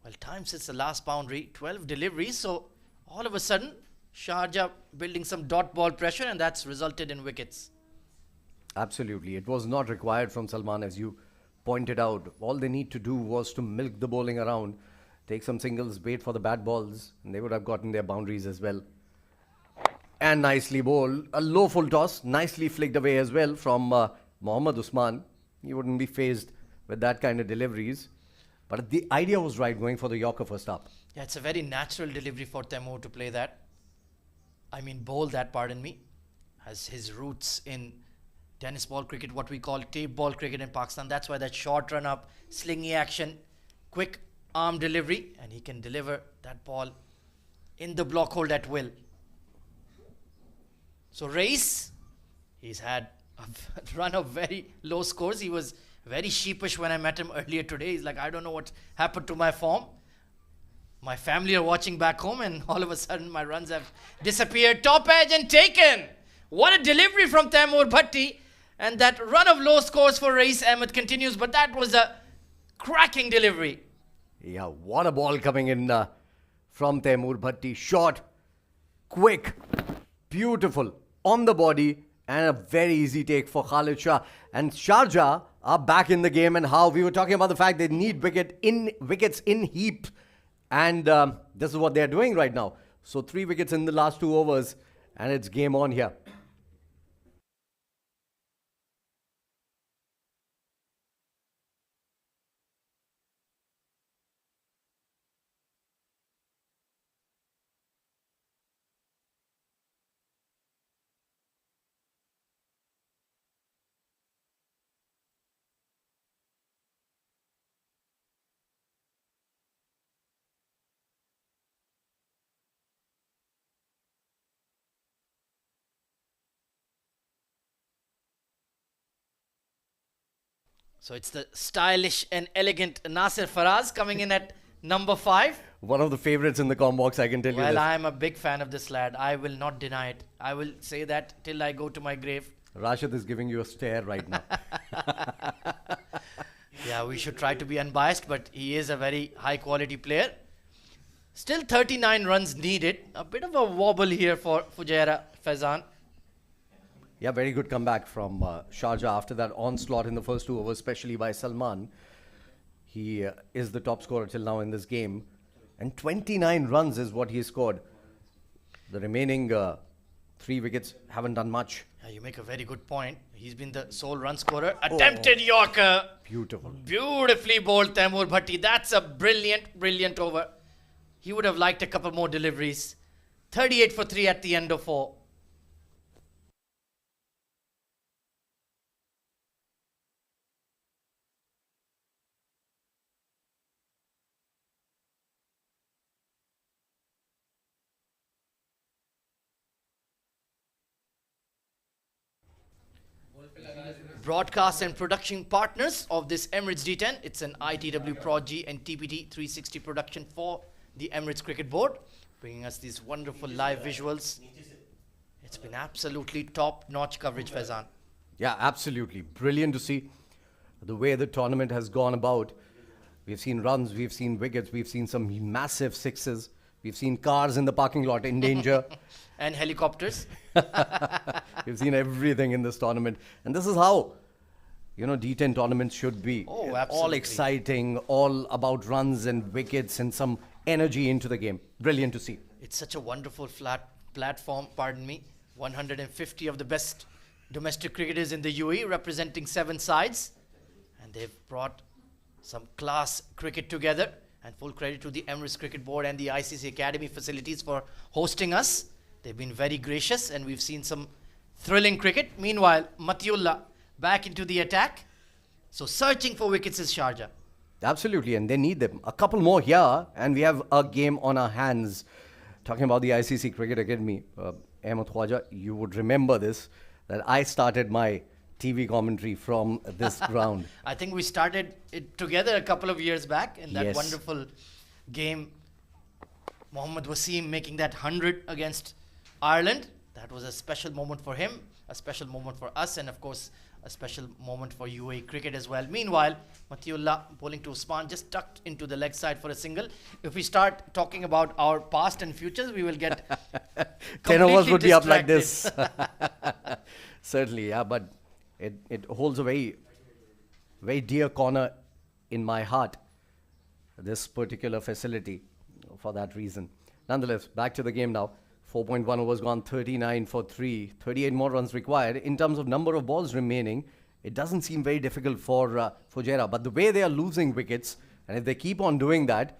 Well, time since the last boundary, 12 deliveries. So all of a sudden, Sharjah building some dot ball pressure, and that's resulted in wickets. Absolutely. It was not required from Salman, as you pointed out. All they need to do was to milk the bowling around, take some singles, wait for the bad balls, and they would have gotten their boundaries as well. And nicely bowled. A low full toss, nicely flicked away as well from Mohammad Usman. He wouldn't be phased with that kind of deliveries. But the idea was right, going for the Yorker first up. Yeah, it's a very natural delivery for Temur to play that. I mean, bowl that, pardon me. Has his roots in tennis ball cricket, what we call tape ball cricket in Pakistan. That's why that short run up, slingy action, quick arm delivery, and he can deliver that ball in the block hold at will. So Rais, he's had a run of very low scores. He was very sheepish when I met him earlier today. He's like, I don't know what happened to my form. My family are watching back home, and all of a sudden my runs have disappeared. Top edge and taken. What a delivery from Temur Bhatti. And that run of low scores for Rais Ahmed continues, but that was a cracking delivery. Yeah, what a ball coming in from Temur Bhatti. Short, quick, beautiful, on the body, and a very easy take for Khalid Shah. And Sharjah are back in the game, and how we were talking about the fact they need wickets in heap. And this is what they're doing right now. So 3 wickets in the last 2 overs, and it's game on here. So it's the stylish and elegant Nasir Faraz coming in at number 5. One of the favorites in the com box, I can tell you Well, this. I'm a big fan of this lad. I will not deny it. I will say that till I go to my grave. Rashid is giving you a stare right now. Yeah, we should try to be unbiased, but he is a very high quality player. Still 39 runs needed. A bit of a wobble here for Fujairah Faizan. Yeah, very good comeback from Sharjah after that onslaught in the first 2 overs, especially by Salman. He is the top scorer till now in this game. And 29 runs is what he scored. The remaining 3 wickets haven't done much. Yeah, you make a very good point. He's been the sole run scorer. Attempted Yorker. Beautiful. Beautifully bowled Taimur Bhatti. That's a brilliant, brilliant over. He would have liked a couple more deliveries. 38 for 3 at the end of 4. Broadcast and production partners of this Emirates D10. It's an ITW Pro G and TPT 360 production for the Emirates Cricket Board, bringing us these wonderful live visuals. It's been absolutely top-notch coverage, Faizan. Yeah, absolutely. Brilliant to see the way the tournament has gone about. We've seen runs, we've seen wickets, we've seen some massive sixes. We've seen cars in the parking lot in danger. And helicopters. We've seen everything in this tournament. And this is how, D10 tournaments should be. Oh, All absolutely. exciting, all about runs and wickets and some energy into the game. Brilliant to see. It's such a wonderful flat platform, 150 of the best domestic cricketers in the UAE representing 7 sides. And they've brought some class cricket together. And full credit to the Emirates Cricket Board and the ICC Academy facilities for hosting us. They've been very gracious and we've seen some thrilling cricket. Meanwhile, Matiullah back into the attack. So searching for wickets is Sharjah. Absolutely, and they need them. A couple more here, and we have a game on our hands. Talking about the ICC Cricket Academy, Ahmed Khwaja, you would remember this, that I started my TV commentary from this ground. I think we started it together a couple of years back in that Yes. wonderful game. Mohammad Wasim making that 100 against Ireland. That was a special moment for him, a special moment for us, and of course, a special moment for UAE cricket as well. Meanwhile, Matiullah bowling to Usman just tucked into the leg side for a single. If we start talking about our past and futures, we will get 10 overs completely would be up like distracted. this. Certainly, yeah, but it holds a very, very dear corner in my heart, this particular facility, for that reason. Nonetheless, back to the game now. 4.1 overs gone, 39 for 3, 38 more runs required. In terms of number of balls remaining, it doesn't seem very difficult for Fujairah. But the way they are losing wickets, and if they keep on doing that,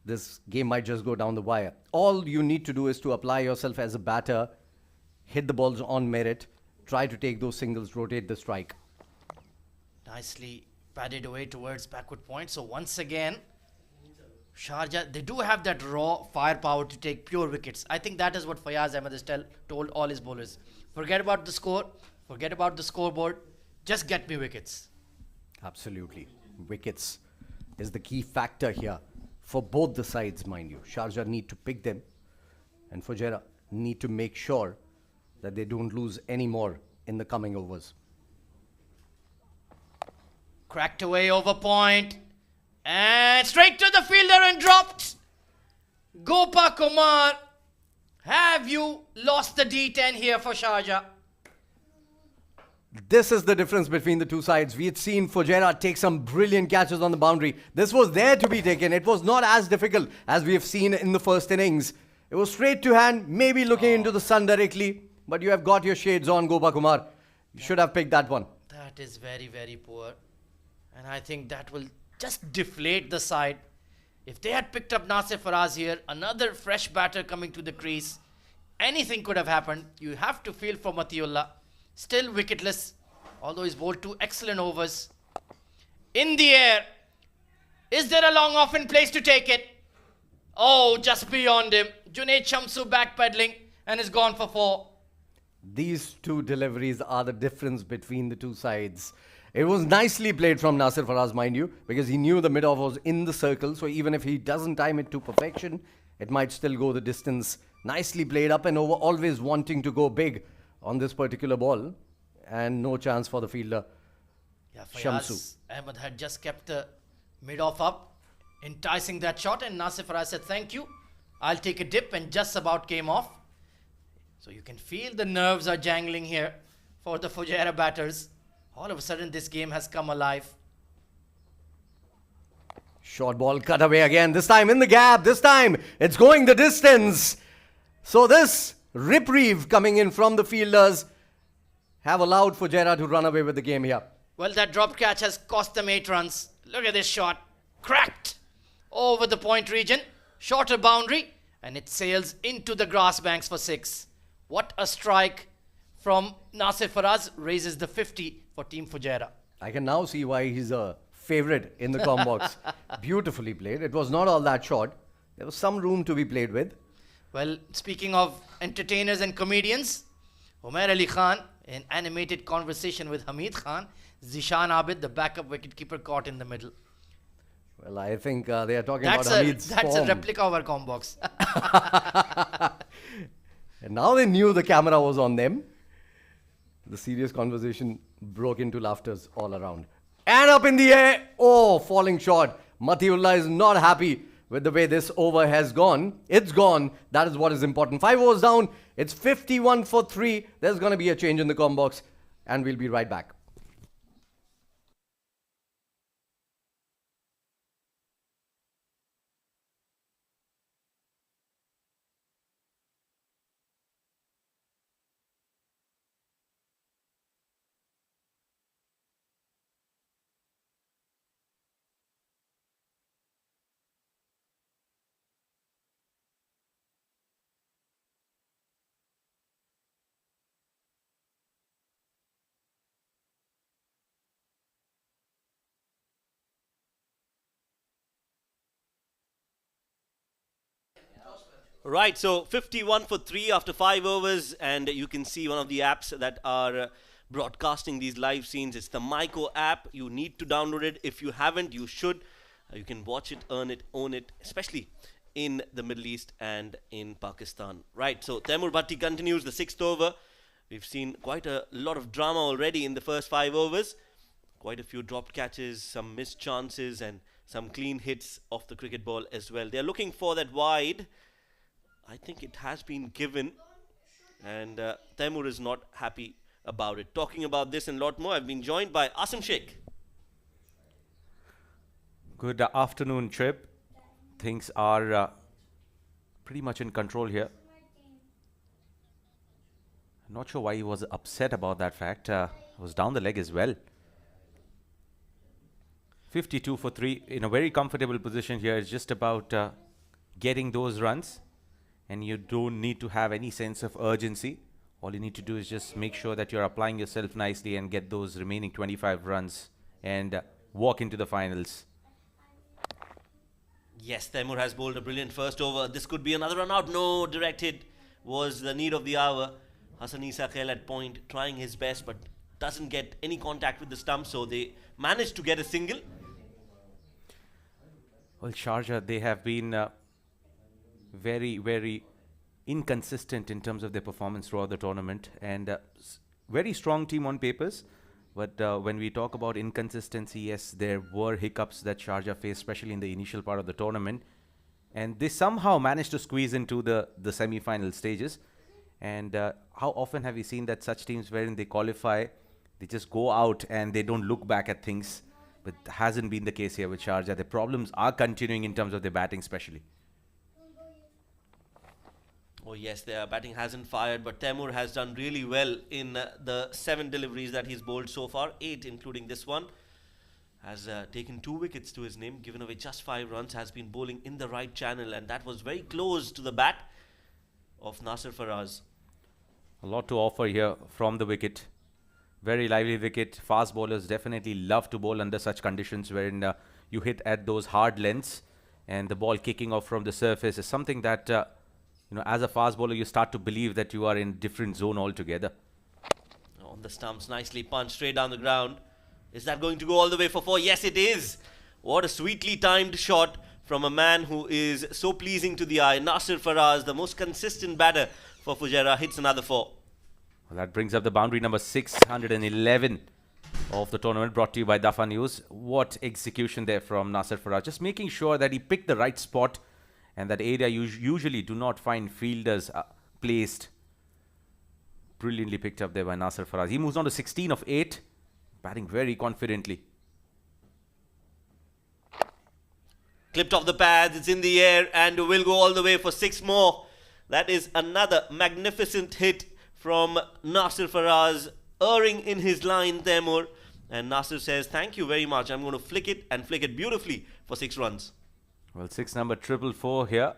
this game might just go down the wire. All you need to do is to apply yourself as a batter, hit the balls on merit, try to take those singles, rotate the strike. Nicely padded away towards backward point. So once again, Sharjah, they do have that raw firepower to take pure wickets. I think that is what Fayaz Ahmed has told all his bowlers. Forget about the score, forget about the scoreboard, just get me wickets. Absolutely. Wickets is the key factor here for both the sides, mind you. Sharjah need to pick them, and Fujairah need to make sure that they don't lose any more in the coming overs. Cracked away over point. And straight to the fielder and dropped. Gopa Kumar. Have you lost the D10 here for Sharjah? This is the difference between the two sides. We had seen Fujairah take some brilliant catches on the boundary. This was there to be taken. It was not as difficult as we have seen in the first innings. It was straight to hand, maybe looking into the sun directly. But you have got your shades on, Gopa Kumar. You should have picked that one. That is very, very poor. And I think that will just deflate the side. If they had picked up Nasir Faraz here, another fresh batter coming to the crease, anything could have happened. You have to feel for Matiullah. Still wicketless, although he's bowled 2 excellent overs. In the air. Is there a long off in place to take it? Oh, just beyond him. Junaid Shamsu backpedaling and is gone for 4. These two deliveries are the difference between the two sides. It was nicely played from Nasir Faraz, mind you, because he knew the mid-off was in the circle. So even if he doesn't time it to perfection, it might still go the distance. Nicely played up and over, always wanting to go big on this particular ball. And no chance for the fielder. Yeah, Shamsu. Fayaz Ahmed had just kept the mid-off up, enticing that shot, and Nasir Faraz said, thank you, I'll take a dip, and just about came off. So you can feel the nerves are jangling here for the Fujairah batters. All of a sudden, this game has come alive. Short ball cut away again. This time in the gap. This time it's going the distance. So this reprieve coming in from the fielders have allowed Fujairah to run away with the game here. Well, that drop catch has cost them 8 runs. Look at this shot. Cracked over the point region. Shorter boundary. And it sails into the grass banks for 6. What a strike from Nasir Faraz. Raises the 50 for Team Fujairah. I can now see why he's a favorite in the com box. Beautifully played. It was not all that short. There was some room to be played with. Well, speaking of entertainers and comedians, Umair Ali Khan, in animated conversation with Hamid Khan, Zishan Abid, the backup wicketkeeper, caught in the middle. Well, I think they are talking That's about Hamid's a form. replica of our com box. And now they knew the camera was on them. The serious conversation broke into laughters all around. And up in the air. Oh, falling short. Matiullah is not happy with the way this over has gone. It's gone. That is what is important. 5 overs down. It's 51 for 3. There's going to be a change in the com box. And we'll be right back. Right, so 51 for 3 after 5 overs, and you can see one of the apps that are broadcasting these live scenes. It's the Myco app. You need to download it. If you haven't, you should. You can watch it, earn it, own it, especially in the Middle East and in Pakistan. Right, so Taimur Bhatti continues the 6th over. We've seen quite a lot of drama already in the first 5 overs. Quite a few dropped catches, some missed chances, and some clean hits off the cricket ball as well. They're looking for that wide. I think it has been given, and Taimur is not happy about it. Talking about this and a lot more, I've been joined by Asim Sheikh. Good afternoon, Trip. Things are pretty much in control here. I'm not sure why he was upset about that fact. Was down the leg as well. 52 for 3 in a very comfortable position here. It's just about getting those runs. And you don't need to have any sense of urgency. All you need to do is just make sure that you're applying yourself nicely and get those remaining 25 runs and walk into the finals. Yes, Taimur has bowled a brilliant first over. This could be another run out. No, direct hit was the need of the hour. Hassan Isa Khail at point, trying his best, but doesn't get any contact with the stump. So they managed to get a single. Well, Sharjah, they have been very, very inconsistent in terms of their performance throughout the tournament, and very strong team on papers, but when we talk about inconsistency, yes, there were hiccups that Sharjah faced, especially in the initial part of the tournament, and they somehow managed to squeeze into the semi-final stages. And how often have we seen that such teams wherein they qualify, they just go out and they don't look back at things, but hasn't been the case here with Sharjah. The problems are continuing in terms of their batting especially. Oh yes, their batting hasn't fired, but Taimur has done really well in the 7 deliveries that he's bowled so far, 8 including this one. Has taken 2 wickets to his name, given away just 5 runs, has been bowling in the right channel, and that was very close to the bat of Nasir Faraz. A lot to offer here from the wicket. Very lively wicket. Fast bowlers definitely love to bowl under such conditions wherein you hit at those hard lengths, and the ball kicking off from the surface is something that as a fast bowler, you start to believe that you are in a different zone altogether. On the stumps, nicely punched straight down the ground. Is that going to go all the way for 4? Yes, it is. What a sweetly timed shot from a man who is so pleasing to the eye. Nasir Faraz, the most consistent batter for Fujairah, hits another 4. Well, that brings up the boundary number 611 of the tournament, brought to you by Dafa News. What execution there from Nasir Faraz. Just making sure that he picked the right spot, and that area you usually do not find fielders placed. Brilliantly picked up there by Nasir Faraz. He moves on to 16 of 8, batting very confidently. Clipped off the pads, it's in the air, and will go all the way for 6 more. That is another magnificent hit from Nasir Faraz, erring in his line, Taimur. And Nasir says, thank you very much. I'm going to flick it and flick it beautifully for 6 runs. Well, 6 number 444 here.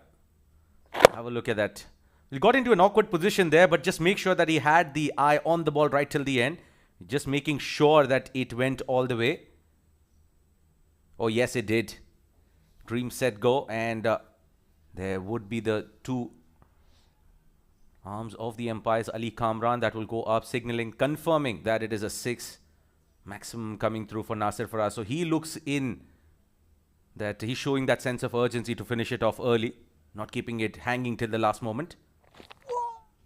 Have a look at that. He got into an awkward position there, but just make sure that he had the eye on the ball right till the end. Just making sure that it went all the way. Oh, yes, it did. Dream, set, go. And there would be the 2 arms of the umpires. Ali Kamran, that will go up, signaling, confirming that it is a 6. Maximum coming through for Nasir Faraz. So he looks in that he's showing that sense of urgency to finish it off early, not keeping it hanging till the last moment.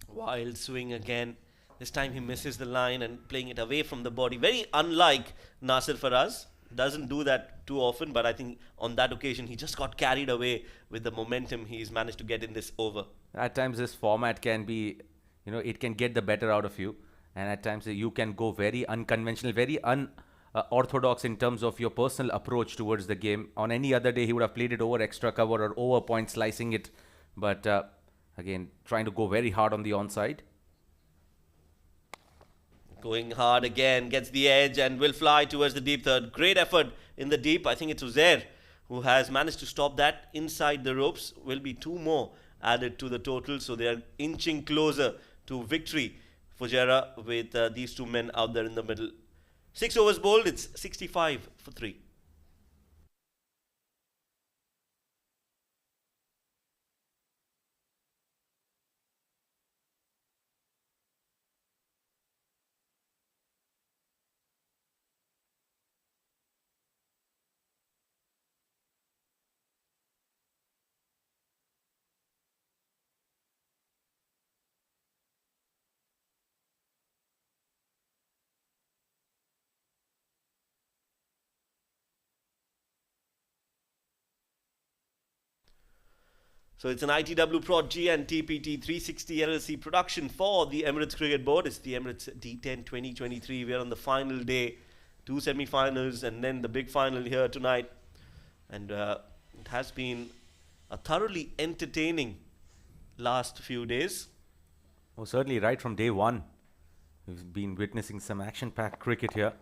Wild swing again. This time he misses the line and playing it away from the body. Very unlike Nasir Faraz. Doesn't do that too often, but I think on that occasion he just got carried away with the momentum he's managed to get in this over. At times this format can be, it can get the better out of you. And at times you can go very unconventional, very unorthodox in terms of your personal approach towards the game. On any other day, he would have played it over extra cover or over point, slicing it. But again, trying to go very hard on the onside. Going hard again, gets the edge and will fly towards the deep third. Great effort in the deep. I think it's Uzair who has managed to stop that inside the ropes. Will be 2 more added to the total. So they are inching closer to victory. Fujairah with these 2 men out there in the middle. 6 overs bowled, it's 65 for 3. So it's an ITW Prod G and TPT 360 LLC production for the Emirates Cricket Board. It's the Emirates D10 2023. We're on the final day, 2 semi-finals and then the big final here tonight. And it has been a thoroughly entertaining last few days. Oh, certainly right from day one. We've been witnessing some action-packed cricket here.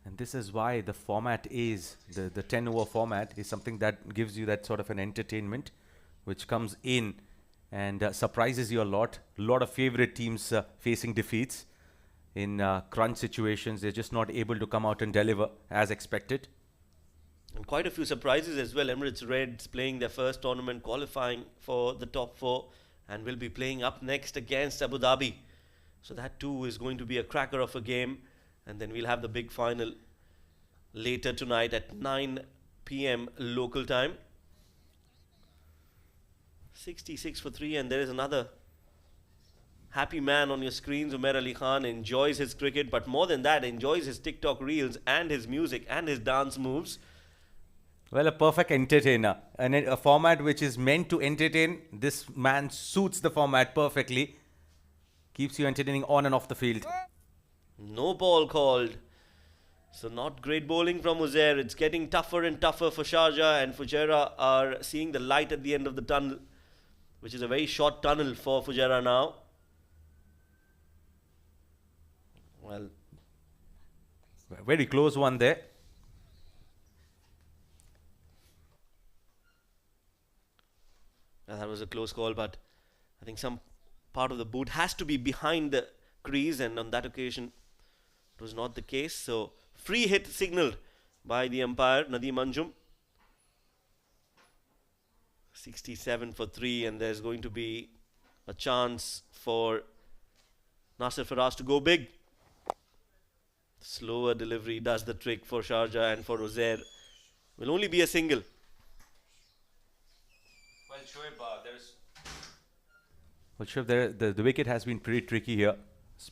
And this is why the format is, the 10-over format is something that gives you that sort of an entertainment, which comes in and surprises you a lot. A lot of favorite teams facing defeats in crunch situations. They're just not able to come out and deliver as expected. And quite a few surprises as well. Emirates Reds playing their first tournament, qualifying for the top 4, and will be playing up next against Abu Dhabi. So that too is going to be a cracker of a game. And then we'll have the big final later tonight at 9 p.m. local time. 66 for 3, and there is another happy man on your screens. Umair Ali Khan enjoys his cricket, but more than that, enjoys his TikTok reels and his music and his dance moves. Well, a perfect entertainer. And a format which is meant to entertain. This man suits the format perfectly. Keeps you entertaining on and off the field. No ball called. So not great bowling from Uzair. It's getting tougher and tougher for Sharjah, and Fujairah are seeing the light at the end of the tunnel, which is a very short tunnel for Fujairah now. Well, very close one there. that was a close call, but I think some part of the boot has to be behind the crease, and on that occasion it was not the case. So free hit signaled by the umpire, Nadeem Anjum. 67 for 3, and there's going to be a chance for Nasir Faraz to go big. Slower delivery does the trick for Sharjah, and for Uzair will only be a single. Well, Shiv, the wicket has been pretty tricky here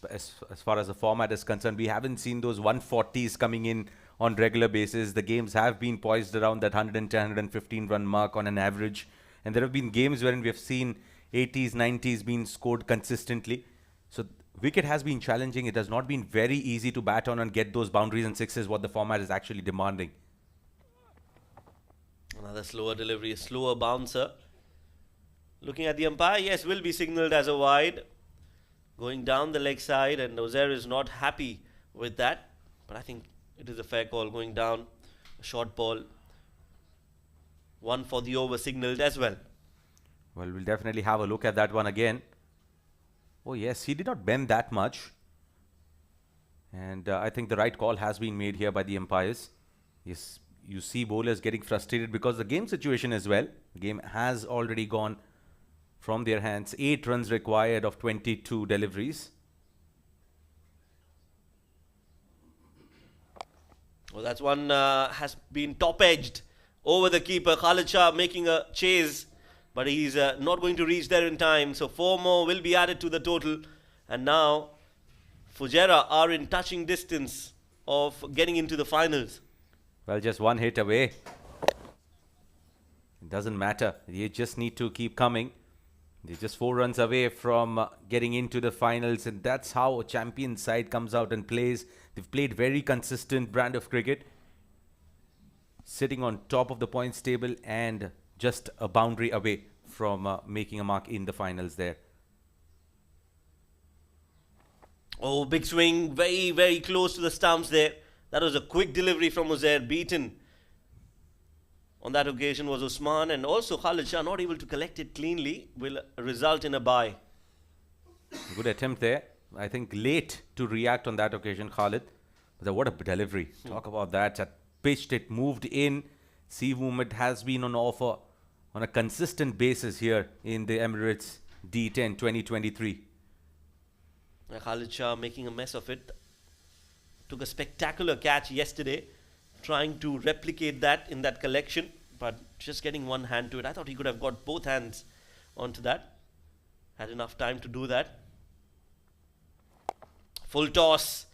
as far as the format is concerned. We haven't seen those 140s coming in on regular basis. The games have been poised around that 110, 115 run mark on an average. And there have been games wherein we have seen 80s, 90s being scored consistently. So wicket has been challenging. It has not been very easy to bat on and get those boundaries and sixes, what the format is actually demanding. Another slower delivery, a slower bouncer. Looking at the umpire, yes, will be signalled as a wide. Going down the leg side, and Uzair is not happy with that. But I think it is a fair call going down. A short ball. One for the over signalled as well. Well, we'll definitely have a look at that one again. Oh yes, he did not bend that much. And I think the right call has been made here by the umpires. Yes, you see bowlers getting frustrated because the game situation as well. The game has already gone from their hands. 8 runs required of 22 deliveries. Well, that's one has been top-edged over the keeper. Khalid Shah making a chase, but he's not going to reach there in time. So 4 more will be added to the total. And now Fujairah are in touching distance of getting into the finals. Well, just 1 hit away. It doesn't matter. You just need to keep coming. They're just 4 runs away from getting into the finals, and that's how a champion side comes out and plays. They've played very consistent brand of cricket, sitting on top of the points table and just a boundary away from making a mark in the finals there. Oh, big swing, very, very close to the stumps there. That was a quick delivery from Uzair, beaten. On that occasion was Usman, and also Khalid Shah not able to collect it cleanly will result in a bye. Good attempt there. I think late to react on that occasion, Khalid. But what a delivery. Talk about that. It pitched, it moved in. Sea movement has been on offer on a consistent basis here in the Emirates D10 2023. Khalid Shah making a mess of it. Took a spectacular catch yesterday, trying to replicate that in that collection, but just getting one hand to it. I thought he could have got both hands onto that. Had enough time to do that. Full toss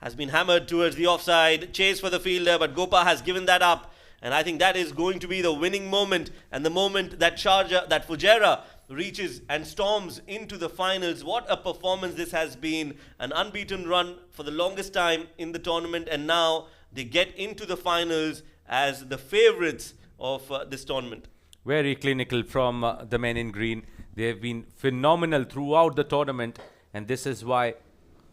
has been hammered towards the offside. Chase for the fielder, but Gopa has given that up. And I think that is going to be the winning moment, and the moment that Sharjah, that Fujairah reaches and storms into the finals. What a performance this has been. An unbeaten run for the longest time in the tournament, and now they get into the finals as the favourites of this tournament. Very clinical from the men in green. They have been phenomenal throughout the tournament, and this is why you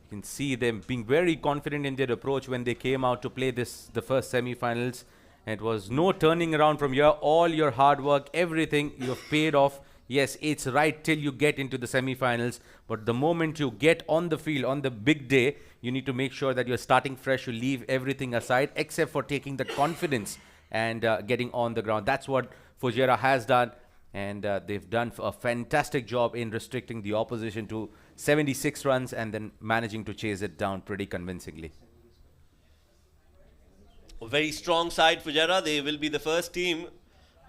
can see them being very confident in their approach when they came out to play the first semi-finals. And it was no turning around from here. All your hard work, everything you have paid off. Yes, it's right till you get into the semi-finals, but the moment you get on the field on the big day, you need to make sure that you're starting fresh. You leave everything aside except for taking the confidence and getting on the ground. That's what Fujairah has done, and they've done a fantastic job in restricting the opposition to 76 runs and then managing to chase it down pretty convincingly. A very strong side, Fujairah. They will be the first team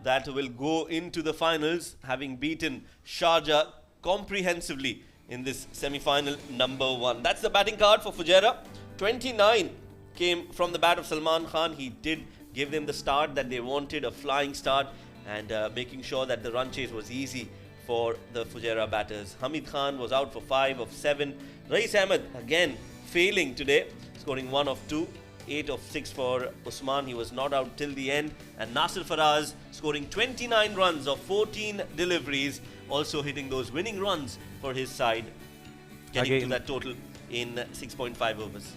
that will go into the finals, having beaten Sharjah comprehensively in this semi-final number 1. That's the batting card for Fujairah. 29 came from the bat of Salman Khan. He did give them the start that they wanted, a flying start, and making sure that the run chase was easy for the Fujairah batters. Hamid Khan was out for 5 of 7. Rais Ahmed again failing today, scoring 1 of 2. 8 of 6 for Usman. He was not out till the end. And Nasir Faraz scoring 29 runs of 14 deliveries, also hitting those winning runs for his side, getting to that total in 6.5 overs.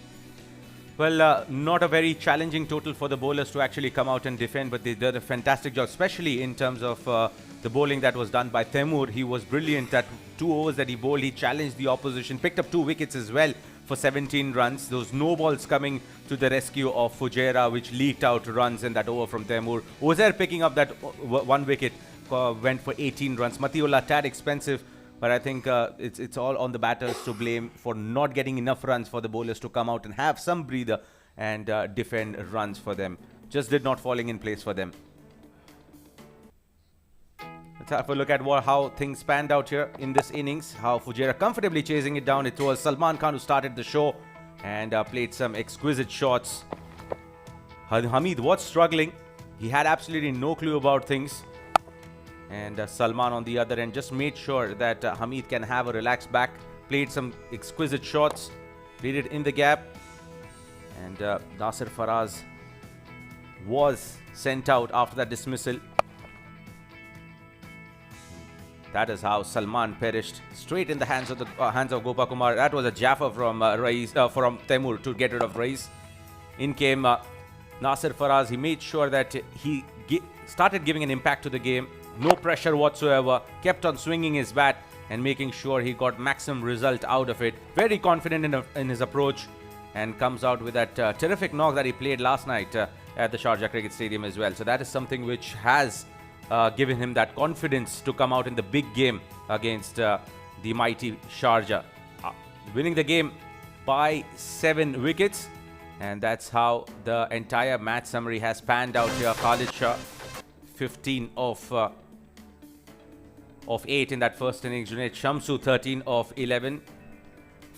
Well, not a very challenging total for the bowlers to actually come out and defend, but they did a fantastic job, especially in terms of the bowling that was done by Taimur. He was brilliant at 2 overs that he bowled. He challenged the opposition, picked up 2 wickets as well for 17 runs. Those no balls coming to the rescue of Fujairah, which leaked out runs in that over from Taimur. Uzair picking up that 1 wicket, went for 18 runs. Matiullah tad expensive But I think it's all on the batters to blame for not getting enough runs for the bowlers to come out and have some breather and defend runs for them. Just did not falling in place for them. Let's have a look at how things panned out here in this innings. How Fujairah comfortably chasing it down. It was Salman Khan who started the show and played some exquisite shots. Hamid was struggling. He had absolutely no clue about things. And Salman on the other end just made sure that Hamid can have a relaxed back. Played some exquisite shots. Played it in the gap. And Nasir Faraz was sent out after that dismissal. That is how Salman perished, straight in the hands of Gopakumar. That was a jaffa from from Taimur to get rid of Rais. In came Nasir Faraz. He made sure that he started giving an impact to the game. No pressure whatsoever. Kept on swinging his bat and making sure he got maximum result out of it. Very confident in his approach, and comes out with that terrific knock that he played last night at the Sharjah Cricket Stadium as well. So that is something which has given him that confidence to come out in the big game against the mighty Sharjah. Winning the game by 7 wickets. And that's how the entire match summary has panned out here. Khalid Shah, 15 of 8 in that first innings. Junaid Shamsu, 13 of 11.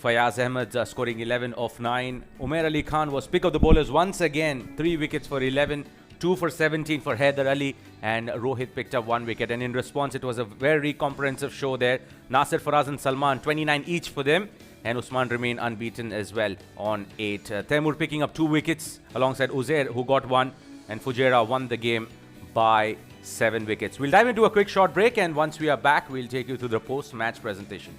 Fayaz Ahmed scoring 11 of 9. Umair Ali Khan was pick of the bowlers once again. 3 wickets for 11. 2 for 17 for Haider Ali, and Rohit picked up 1 wicket. And in response, it was a very comprehensive show there. Nasir Faraz and Salman, 29 each for them. And Usman remained unbeaten as well on 8. Taimur picking up 2 wickets alongside Uzair, who got 1. And Fujairah won the game by 7 wickets. We'll dive into a quick short break, and once we are back, we'll take you through the post-match presentation.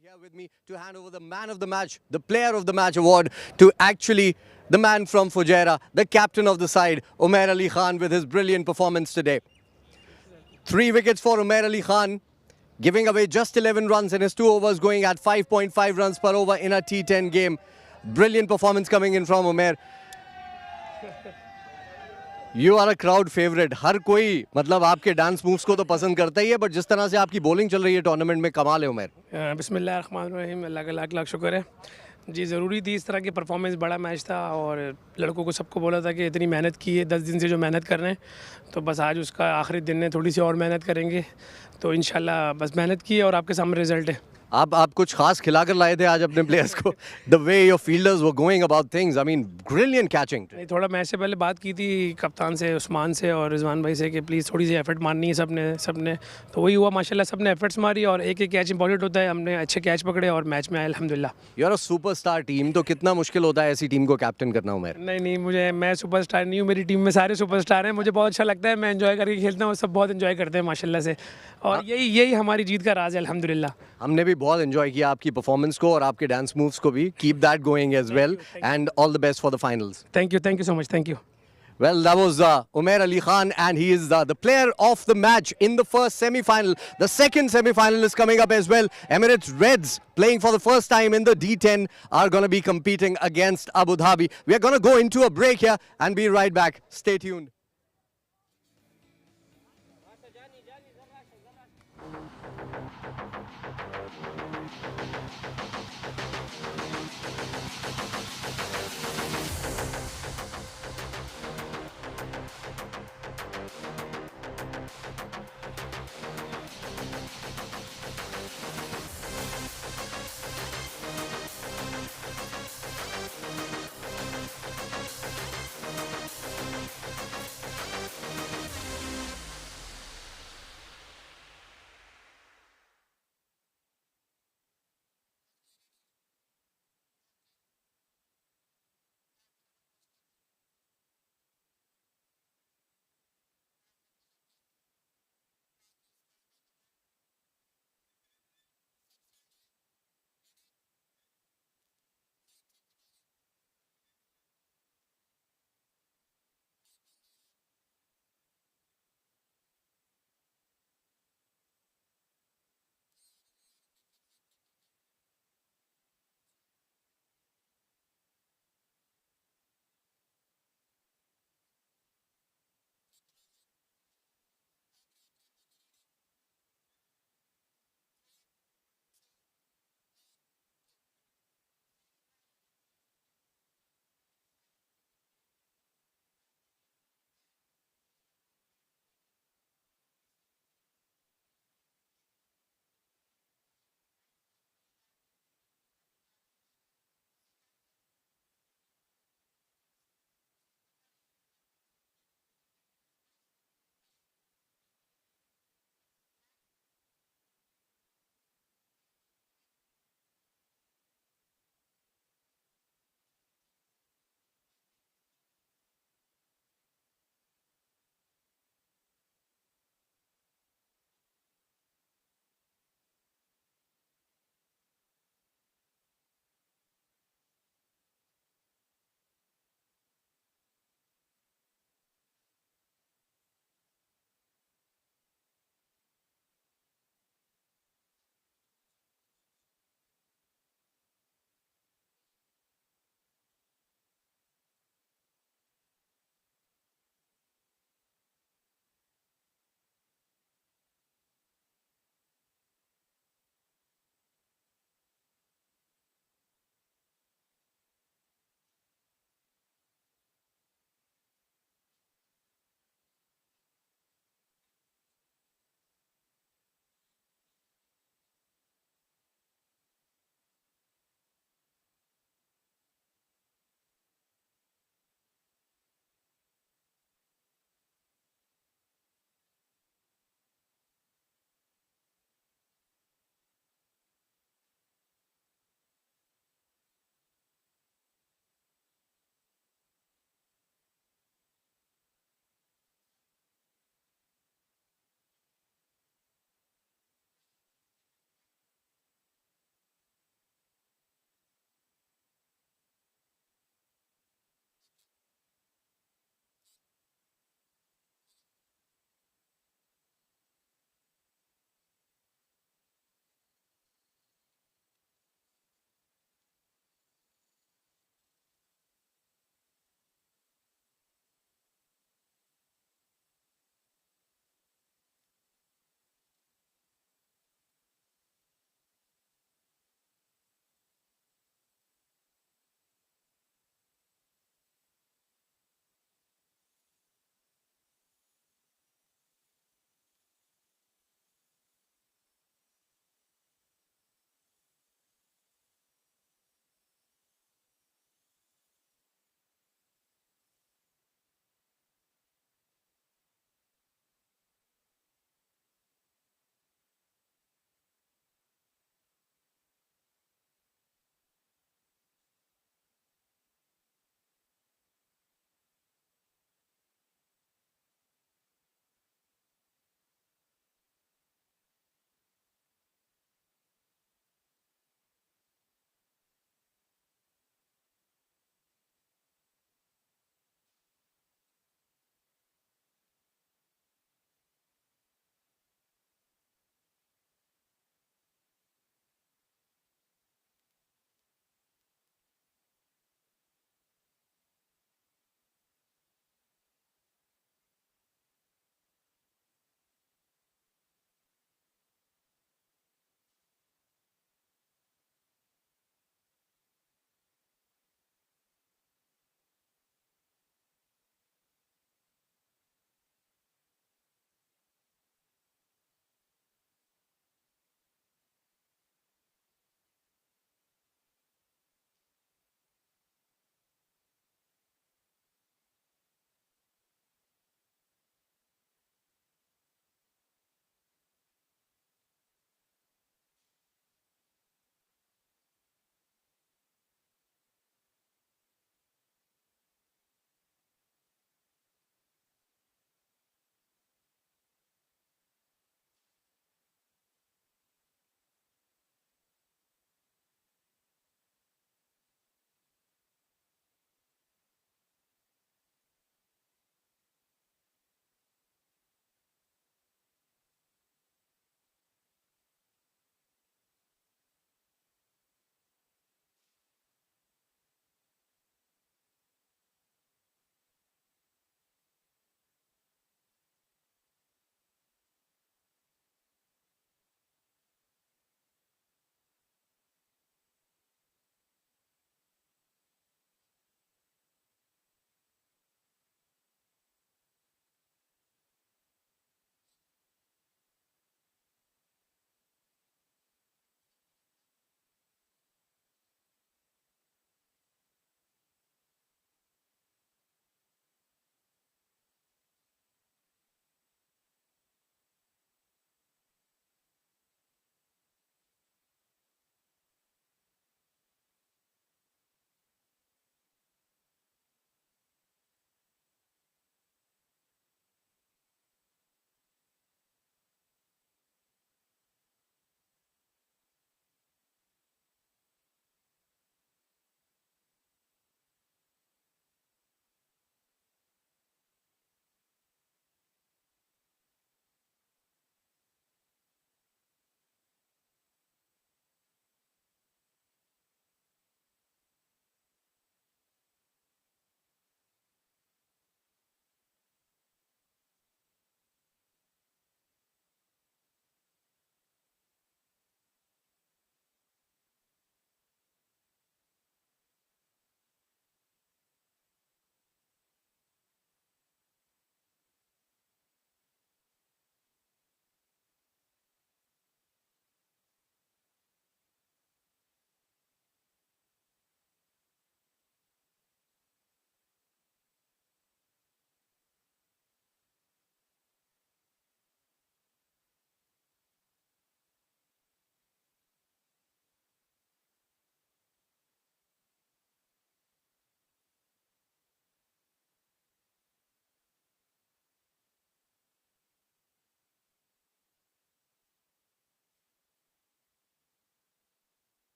Here with me to hand over the man of the match, the player of the match award to actually the man from Fujairah, the captain of the side, Umair Ali Khan, with his brilliant performance today. 3 wickets for Umair Ali Khan, giving away just 11 runs in his 2 overs, going at 5.5 runs per over in a T10 game. Brilliant performance coming in from Umair. You are a crowd favorite. हर कोई मतलब आपके dance moves को तो पसंद करता ही है, but जिस तरह से आपकी बॉलिंग चल रही है टूर्नामेंट में, कमाल है उमर। बिस्मिल्लाहिर्रहमानिर्रहीम, अल्लाह का लाख लाख शुक्र है जी। ज़रूरी थी इस तरह की परफॉर्मेंस, बड़ा मैच था और लड़कों को सबको बोला था कि इतनी मेहनत की है, 10 दिन से जो मेहनत कर रहे हैं, तो बस आज उसका आखिरी दिन है, थोड़ी सी और मेहनत करेंगे तो इंशाल्लाह बस मेहनत की है और आपके सामने रिजल्ट है। आप कुछ खास खिलाकर लाए थे आज अपने प्लेयर्स को. The way your fielders were going about things, I mean, brilliant catching. नहीं, थोड़ा मैच से पहले बात की थी कप्तान से, उस्मान से और रिजवान भाई से कि प्लीज़ थोड़ी सी एफर्ट मारनी है सबने तो वही हुआ माशाल्लाह. सबने एफर्ट्स मारी और एक एक कैच इंपॉर्टेंट होता है. हमने अच्छे कैच पकड़े और मैच में आए अल्हम्दुलिल्लाह. You're a superstar team, तो कितना मुश्किल होता है ऐसी टीम को कैप्टन करना उमर? नहीं, मैं सुपरस्टार नहीं हूँ. मेरी टीम में सारे सुपरस्टार हैं. मुझे बहुत अच्छा लगता है. मैं एंजॉय करके खेलता हूँ. सब बहुत एंजॉय करते हैं माशाल्लाह से. और यही हमारी जीत का राज है अल्हम्दुलिल्लाह. हमने भी बहुत एंजॉय किया आपकी परफॉर्मेंस को और आपके डांस मूव्स को भी. Keep that going as well and all the best for the finals. Thank you so much. Thank you. Well, that was Umair Ali Khan, and he is the player of the match in the first semi-final. The second semi-final is coming up as well. Emirates Reds, playing for the first time in the D10, are going to be competing against Abu Dhabi. We are going to go into a break here and be right back. Stay tuned.